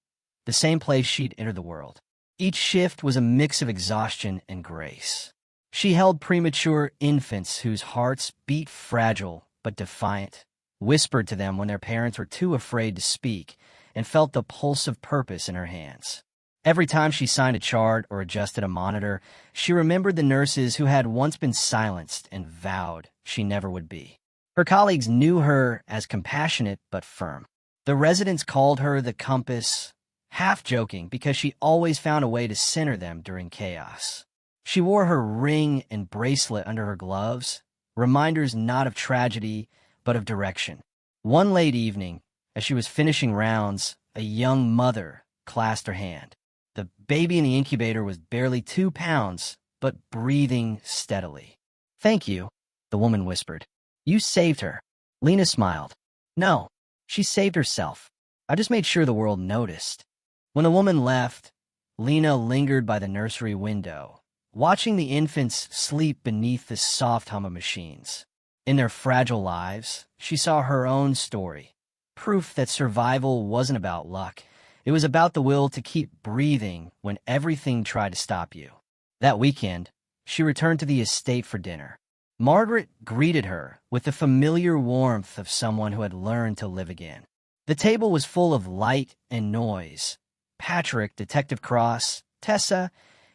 A: the same place she'd entered the world. Each shift was a mix of exhaustion and grace. She held premature infants whose hearts beat fragile but defiant, whispered to them when their parents were too afraid to speak, and felt the pulse of purpose in her hands. Every time she signed a chart or adjusted a monitor, she remembered the nurses who had once been silenced and vowed she never would be. Her colleagues knew her as compassionate but firm. The residents called her the compass, half joking because she always found a way to center them during chaos. She wore her ring and bracelet under her gloves, reminders not of tragedy, but of direction. One late evening, as she was finishing rounds, a young mother clasped her hand. The baby in the incubator was barely 2 pounds, but breathing steadily. "Thank you," the woman whispered. "You saved her." Lena smiled. "No, she saved herself. I just made sure the world noticed." When the woman left, Lena lingered by the nursery window, watching the infants sleep beneath the soft hum of machines. In their fragile lives, she saw her own story, proof that survival wasn't about luck. It was about the will to keep breathing when everything tried to stop you. That weekend, she returned to the estate for dinner. Margaret greeted her with the familiar warmth of someone who had learned to live again. The table was full of light and noise. Patrick, Detective Cross, Tessa,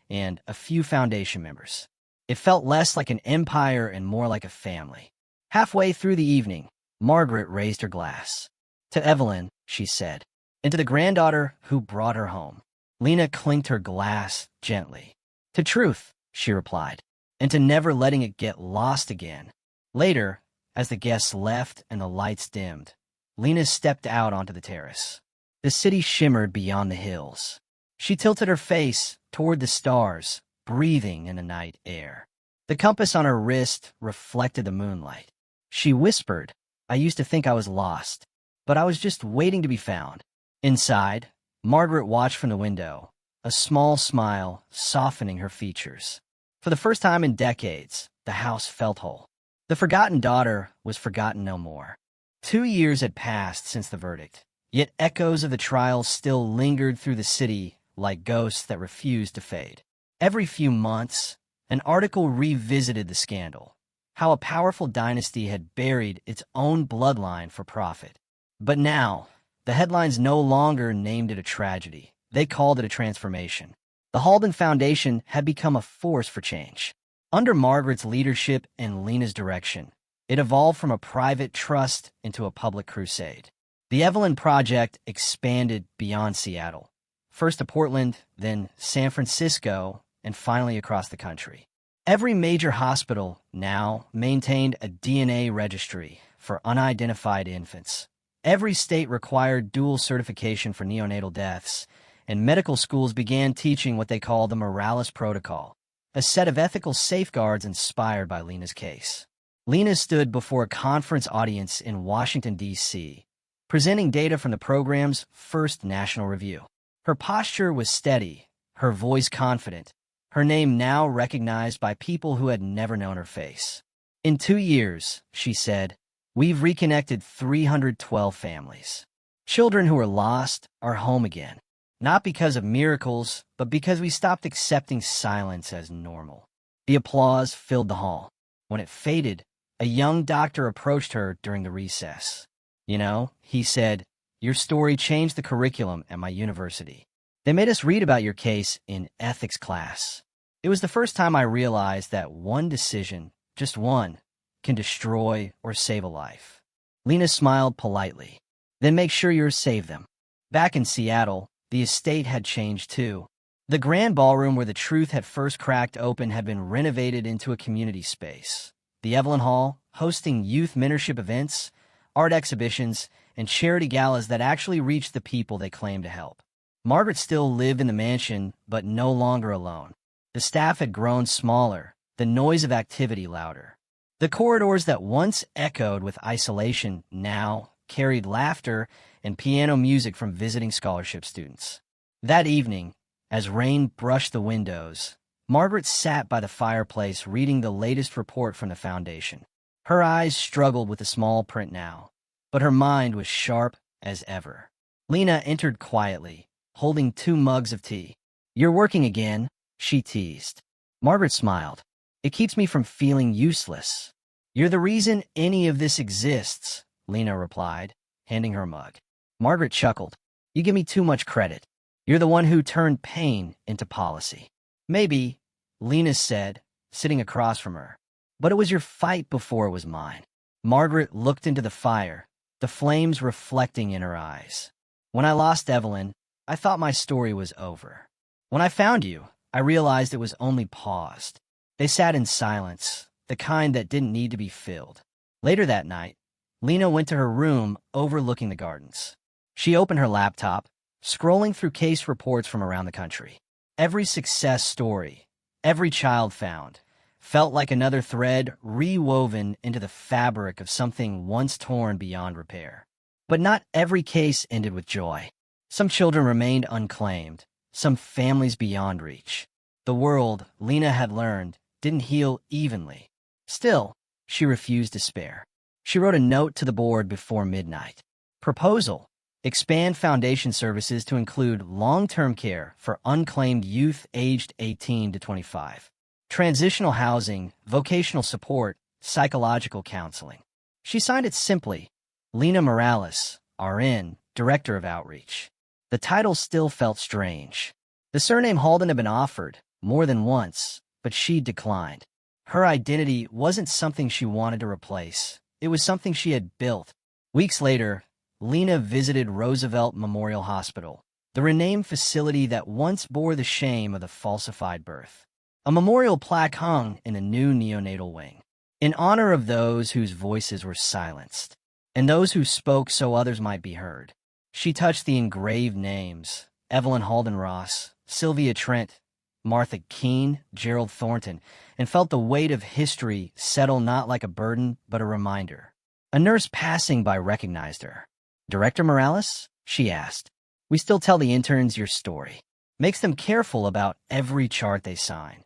A: and a few Foundation members. It felt less like an empire and more like a family. Halfway through the evening, Margaret raised her glass. "To Evelyn," she said, "and to the granddaughter who brought her home." Lena clinked her glass gently. "To Truth," she replied, "and to never letting it get lost again." Later, as the guests left and the lights dimmed, Lena stepped out onto the terrace. The city shimmered beyond the hills. She tilted her face toward the stars, breathing in the night air. The compass on her wrist reflected the moonlight. She whispered, "I used to think I was lost, but I was just waiting to be found." Inside, Margaret watched from the window, a small smile softening her features. For the first time in decades, the house felt whole. The forgotten daughter was forgotten no more. 2 years had passed since the verdict, yet echoes of the trial still lingered through the city like ghosts that refused to fade. Every few months, an article revisited the scandal, how a powerful dynasty had buried its own bloodline for profit. But now, the headlines no longer named it a tragedy. They called it a transformation. The Halden Foundation had become a force for change. Under Margaret's leadership and Lena's direction, it evolved from a private trust into a public crusade. The Evelyn Project expanded beyond Seattle, first to Portland, then San Francisco, and finally across the country. Every major hospital now maintained a DNA registry for unidentified infants. Every state required dual certification for neonatal deaths, and medical schools began teaching what they called the Morales Protocol, a set of ethical safeguards inspired by Lena's case. Lena stood before a conference audience in Washington, D.C., presenting data from the program's first national review. Her posture was steady, her voice confident, her name now recognized by people who had never known her face. In 2 years, she said, we've reconnected 312 families. Children who were lost are home again, not because of miracles, but because we stopped accepting silence as normal. The applause filled the hall. When it faded, a young doctor approached her during the recess. You know, he said, your story changed the curriculum at my university. They made us read about your case in ethics class. It was the first time I realized that one decision, just one, can destroy or save a life. Lena smiled politely. Then make sure you save them. Back in Seattle, the estate had changed too. The grand ballroom where the truth had first cracked open had been renovated into a community space. The Evelyn Hall, hosting youth mentorship events, art exhibitions, and charity galas that actually reached the people they claimed to help. Margaret still lived in the mansion, but no longer alone. The staff had grown smaller, the noise of activity louder. The corridors that once echoed with isolation now carried laughter and piano music from visiting scholarship students. That evening, as rain brushed the windows, Margaret sat by the fireplace reading the latest report from the foundation. Her eyes struggled with the small print now, but her mind was sharp as ever. Lena entered quietly, holding 2 mugs of tea. You're working again, she teased. Margaret smiled. It keeps me from feeling useless. You're the reason any of this exists, Lena replied, handing her a mug. Margaret chuckled. You give me too much credit. You're the one who turned pain into policy. Maybe, Lena said, sitting across from her. But it was your fight before it was mine. Margaret looked into the fire, the flames reflecting in her eyes. When I lost Evelyn, I thought my story was over. When I found you, I realized it was only paused. They sat in silence, the kind that didn't need to be filled. Later that night, Lena went to her room overlooking the gardens. She opened her laptop, scrolling through case reports from around the country. Every success story, every child found, felt like another thread rewoven into the fabric of something once torn beyond repair. But not every case ended with joy. Some children remained unclaimed, some families beyond reach. The world, Lena had learned, didn't heal evenly. Still, she refused despair. She wrote a note to the board before midnight. Proposal: expand foundation services to include long-term care for unclaimed youth aged 18 to 25. Transitional housing, vocational support, psychological counseling. She signed it simply, Lena Morales, RN, Director of Outreach. The title still felt strange. The surname Halden had been offered, more than once, but she declined. Her identity wasn't something she wanted to replace. It was something she had built. Weeks later, Lena visited Roosevelt Memorial Hospital, the renamed facility that once bore the shame of the falsified birth. A memorial plaque hung in a new neonatal wing, in honor of those whose voices were silenced, and those who spoke so others might be heard. She touched the engraved names, Evelyn Halden Ross, Sylvia Trent, Martha Keene, Gerald Thornton, and felt the weight of history settle not like a burden, but a reminder. A nurse passing by recognized her. Director Morales? She asked. We still tell the interns your story. Makes them careful about every chart they sign.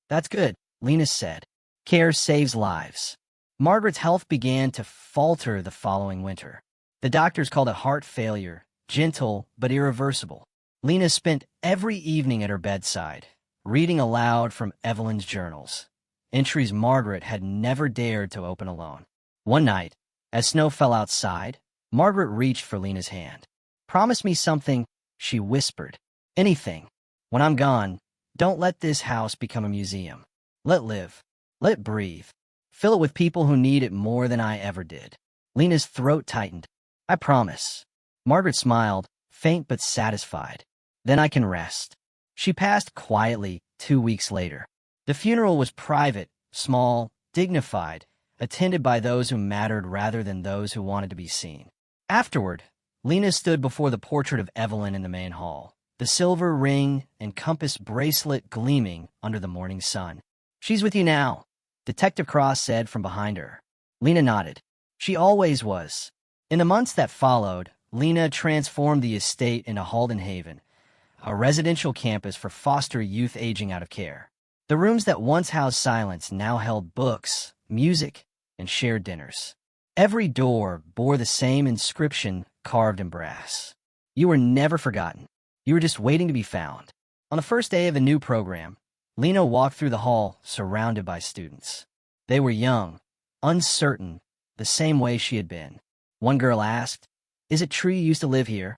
A: That's good, Lena said. Care saves lives. Margaret's health began to falter the following winter. The doctors called it heart failure, gentle but irreversible. Lena spent every evening at her bedside, reading aloud from Evelyn's journals, entries Margaret had never dared to open alone. One night, as snow fell outside, Margaret reached for Lena's hand. "Promise me something," she whispered. "Anything. When I'm gone, don't let this house become a museum. Let live. Let breathe. Fill it with people who need it more than I ever did." Lena's throat tightened. "I promise." Margaret smiled, faint but satisfied. "Then I can rest." She passed quietly 2 weeks later. The funeral was private, small, dignified, attended by those who mattered rather than those who wanted to be seen. Afterward, Lena stood before the portrait of Evelyn in the main hall, the silver ring and compass bracelet gleaming under the morning sun. "She's with you now," Detective Cross said from behind her. Lena nodded. She always was. In the months that followed, Lena transformed the estate into Halden Haven, a residential campus for foster youth aging out of care. The rooms that once housed Silence now held books, music, and shared dinners. Every door bore the same inscription carved in brass. "You were never forgotten. You were just waiting to be found." On the first day of the new program, Lena walked through the hall surrounded by students. They were young, uncertain, the same way she had been. One girl asked, "Is it true you used to live here?"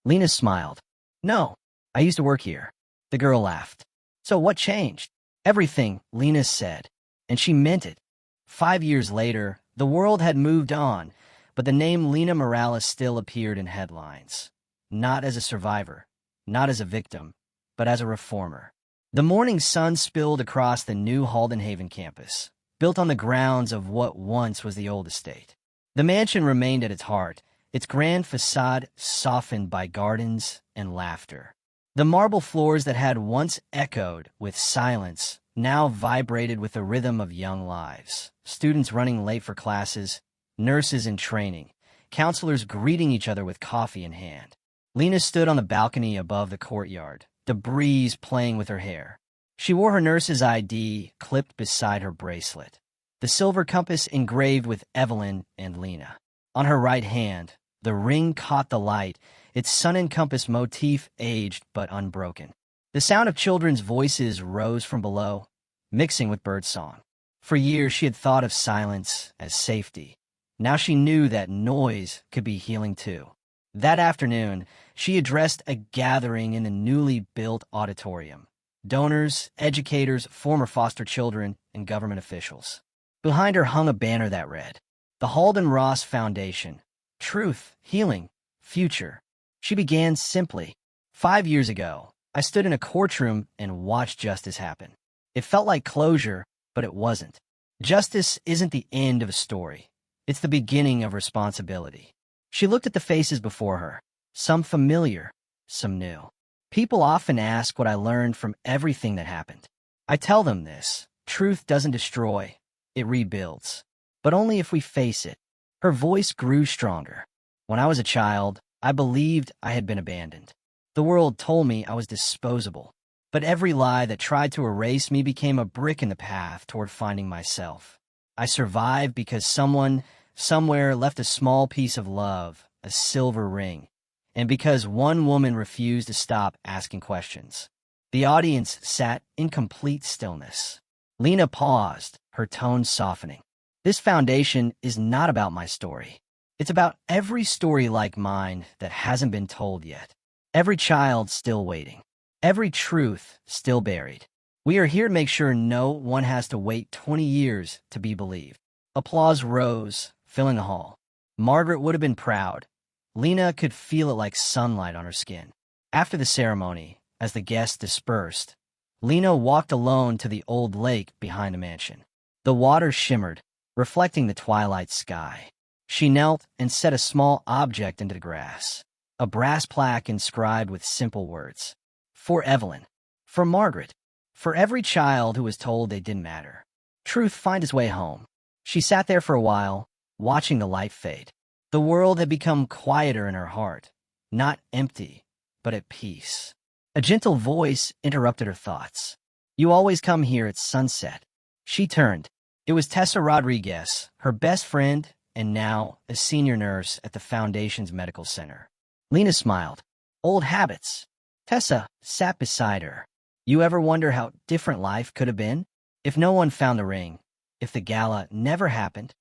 A: Lena smiled. "No, I used to work here." The girl laughed. "So what changed?" "Everything," Lena said, and she meant it. 5 years later, the world had moved on, but the name Lena Morales still appeared in headlines. Not as a survivor, not as a victim, but as a reformer. The morning sun spilled across the new Halden Haven campus, built on the grounds of what once was the old estate. The mansion remained at its heart, its grand facade softened by gardens and laughter. The marble floors that had once echoed with silence now vibrated with the rhythm of young lives. Students running late for classes, nurses in training, counselors greeting each other with coffee in hand. Lena stood on the balcony above the courtyard, the breeze playing with her hair. She wore her nurse's ID clipped beside her bracelet, the silver compass engraved with Evelyn and Lena. On her right hand, the ring caught the light, its sun and compass motif aged but unbroken. The sound of children's voices rose from below, mixing with birdsong. For years she had thought of silence as safety. Now she knew that noise could be healing too. That afternoon, she addressed a gathering in the newly built auditorium. Donors, educators, former foster children, and government officials. Behind her hung a banner that read, "The Halden Ross Foundation. Truth, Healing, Future." She began simply. 5 years ago, I stood in a courtroom and watched justice happen. It felt like closure, but it wasn't. Justice isn't the end of a story. It's the beginning of responsibility. She looked at the faces before her, some familiar, some new. People often ask what I learned from everything that happened. I tell them this: truth doesn't destroy, it rebuilds. But only if we face it. Her voice grew stronger. When I was a child, I believed I had been abandoned. The world told me I was disposable. But every lie that tried to erase me became a brick in the path toward finding myself. I survived because someone, somewhere, left a small piece of love, a silver ring, and because one woman refused to stop asking questions. The audience sat in complete stillness. Lena paused, her tone softening. This foundation is not about my story. It's about every story like mine that hasn't been told yet. Every child still waiting. Every truth still buried. We are here to make sure no one has to wait 20 years to be believed. Applause rose, filling the hall. Margaret would have been proud. Lena could feel it like sunlight on her skin. After the ceremony, as the guests dispersed, Lena walked alone to the old lake behind the mansion. The water shimmered, reflecting the twilight sky. She knelt and set a small object into the grass, a brass plaque inscribed with simple words. For Evelyn. For Margaret. For every child who was told they didn't matter. Truth find its way home. She sat there for a while, watching the light fade. The world had become quieter in her heart, not empty, but at peace. A gentle voice interrupted her thoughts. You always come here at sunset. She turned. It was Tessa Rodriguez, her best friend, and now a senior nurse at the Foundation's medical center. Lena smiled. Old habits. Tessa sat beside her, You ever wonder how different life could have been if no one found the ring, if the gala never happened?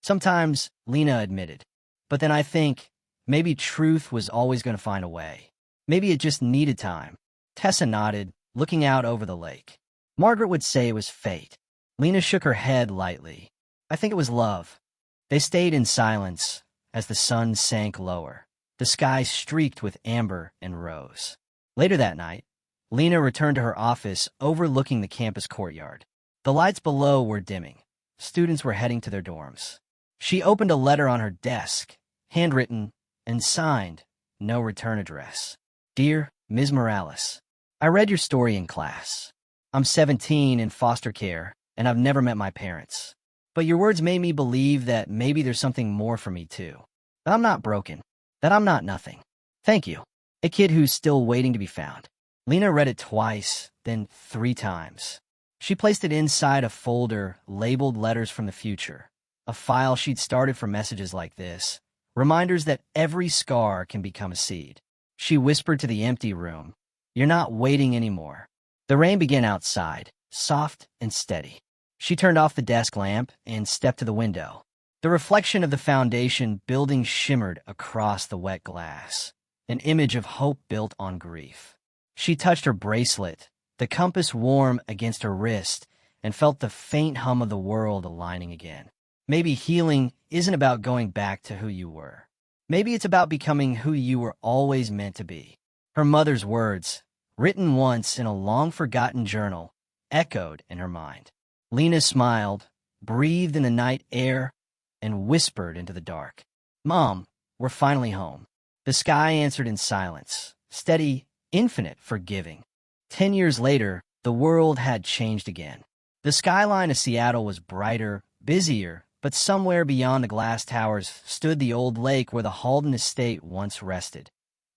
A: Sometimes, Lena admitted. But then I think maybe truth was always going to find a way. Maybe it just needed time. Tessa nodded, looking out over the lake. Margaret would say it was fate. Lena shook her head lightly. I think it was love. They stayed in silence as the sun sank lower, the sky streaked with amber and rose. Later that night, Lena returned to her office overlooking the campus courtyard. The lights below were dimming. Students were heading to their dorms. She opened a letter on her desk, handwritten and signed, no return address. Dear Ms. Morales, I read your story in class. I'm 17 in foster care, and I've never met my parents. But your words made me believe that maybe there's something more for me too. That I'm not broken. That I'm not nothing. Thank you. A kid who's still waiting to be found. Lena read it twice, then 3 times. She placed it inside a folder labeled Letters from the Future, a file she'd started for messages like this, reminders that every scar can become a seed. She whispered to the empty room, "You're not waiting anymore." The rain began outside, soft and steady. She turned off the desk lamp and stepped to the window. The reflection of the foundation building shimmered across the wet glass, an image of hope built on grief. She touched her bracelet, the compass warm against her wrist, and felt the faint hum of the world aligning again. Maybe healing isn't about going back to who you were. Maybe it's about becoming who you were always meant to be. Her mother's words, written once in a long-forgotten journal, echoed in her mind. Lena smiled, breathed in the night air, and whispered into the dark. "Mom, we're finally home." The sky answered in silence, steady, infinite, forgiving. 10 years later, the world had changed again. The skyline of Seattle was brighter, busier, but somewhere beyond the glass towers stood the old lake where the Halden estate once rested.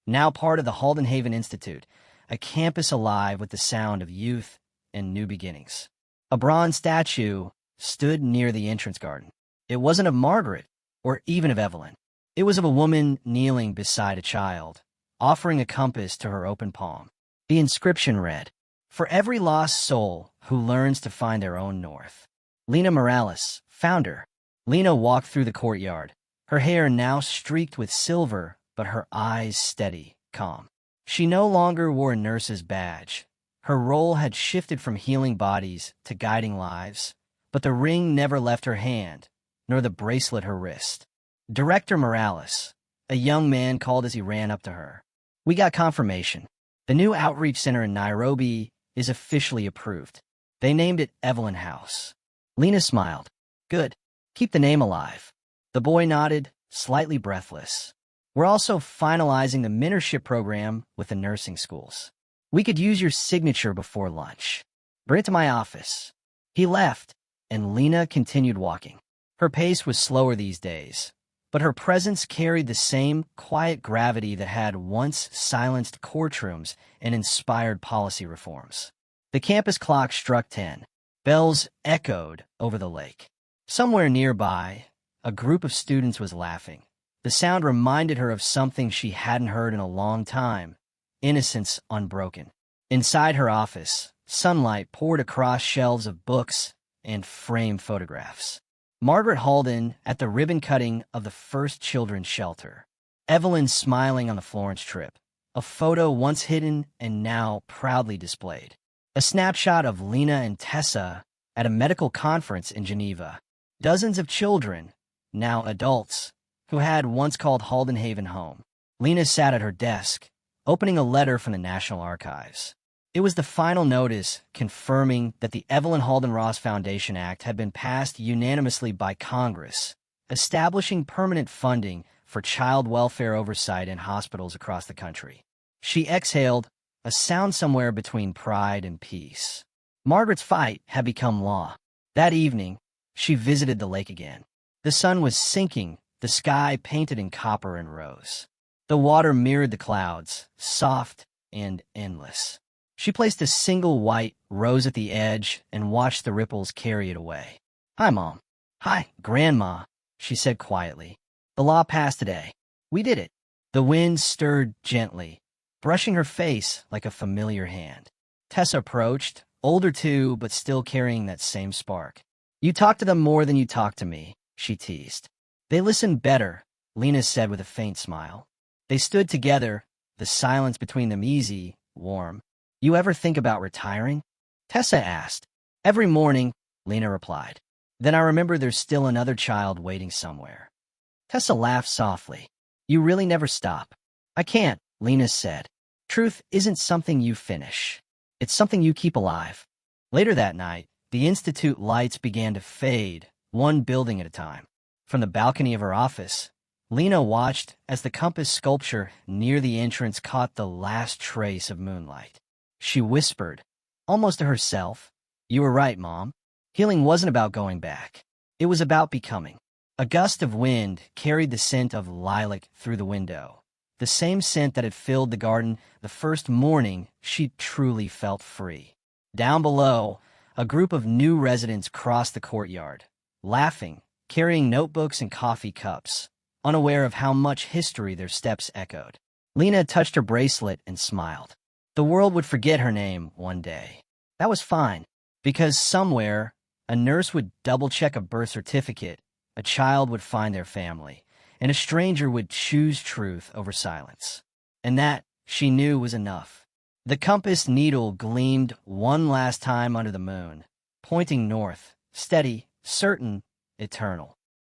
A: Now part of the Haldenhaven Institute, a campus alive with the sound of youth and new beginnings. A bronze statue stood near the entrance garden. It wasn't of Margaret, or even of Evelyn. It was of a woman kneeling beside a child, offering a compass to her open palm. The inscription read, "For every lost soul who learns to find their own north." Lena Morales, founder. Lena walked through the courtyard, her hair now streaked with silver, but her eyes steady, calm. She no longer wore a nurse's badge. Her role had shifted from healing bodies to guiding lives, but the ring never left her hand, nor the bracelet her wrist. Director Morales, a young man, called as he ran up to her. "We got confirmation. The new outreach center in Nairobi is officially approved. They named it Evelyn House." Lena smiled. "Good. Keep the name alive." The boy nodded, slightly breathless. "We're also finalizing the mentorship program with the nursing schools. We could use your signature before lunch. Bring it to my office." He left, and Lena continued walking. Her pace was slower these days, but her presence carried the same quiet gravity that had once silenced courtrooms and inspired policy reforms. The campus clock struck 10. Bells echoed over the lake. Somewhere nearby, a group of students was laughing. The sound reminded her of something she hadn't heard in a long time: innocence unbroken. Inside her office, sunlight poured across shelves of books and framed photographs. Margaret Halden at the ribbon cutting of the first children's shelter. Evelyn smiling on the Florence trip. A photo once hidden and now proudly displayed. A snapshot of Lena and Tessa at a medical conference in Geneva. Dozens of children, now adults, who had once called Haldenhaven home. Lena sat at her desk, opening a letter from the National Archives. It was the final notice confirming that the Evelyn Halden Ross Foundation Act had been passed unanimously by Congress, establishing permanent funding for child welfare oversight in hospitals across the country. She exhaled, a sound somewhere between pride and peace. Margaret's fight had become law. That evening, she visited the lake again. The sun was sinking, the sky painted in copper and rose. The water mirrored the clouds, soft and endless. She placed a single white rose at the edge and watched the ripples carry it away. "Hi, Mom." "Hi, Grandma," she said quietly. "The law passed today. We did it." The wind stirred gently, brushing her face like a familiar hand. Tessa approached, older too, but still carrying that same spark. You talk to them more than you talk to me, she teased. They listen better, Lena said with a faint smile. They stood together, the silence between them easy, warm. You ever think about retiring? Tessa asked. Every morning, Lena replied. Then I remember there's still another child waiting somewhere. Tessa laughed softly. You really never stop. I can't, Lena said. Truth isn't something you finish. It's something you keep alive. Later that night, the institute lights began to fade, one building at a time. From the balcony of her office, Lena watched as the compass sculpture near the entrance caught the last trace of moonlight. She whispered, almost to herself, You were right, Mom. Healing wasn't about going back. It was about becoming. A gust of wind carried the scent of lilac through the window, the same scent that had filled the garden the first morning she truly felt free. Down below, a group of new residents crossed the courtyard, laughing, carrying notebooks and coffee cups, unaware of how much history their steps echoed. Lena touched her bracelet and smiled. The world would forget her name one day. That was fine, because somewhere, a nurse would double-check a birth certificate, a child would find their family, and a stranger would choose truth over silence. And that, she knew, was enough. The compass needle gleamed one last time under the moon, pointing north, steady, certain, eternal.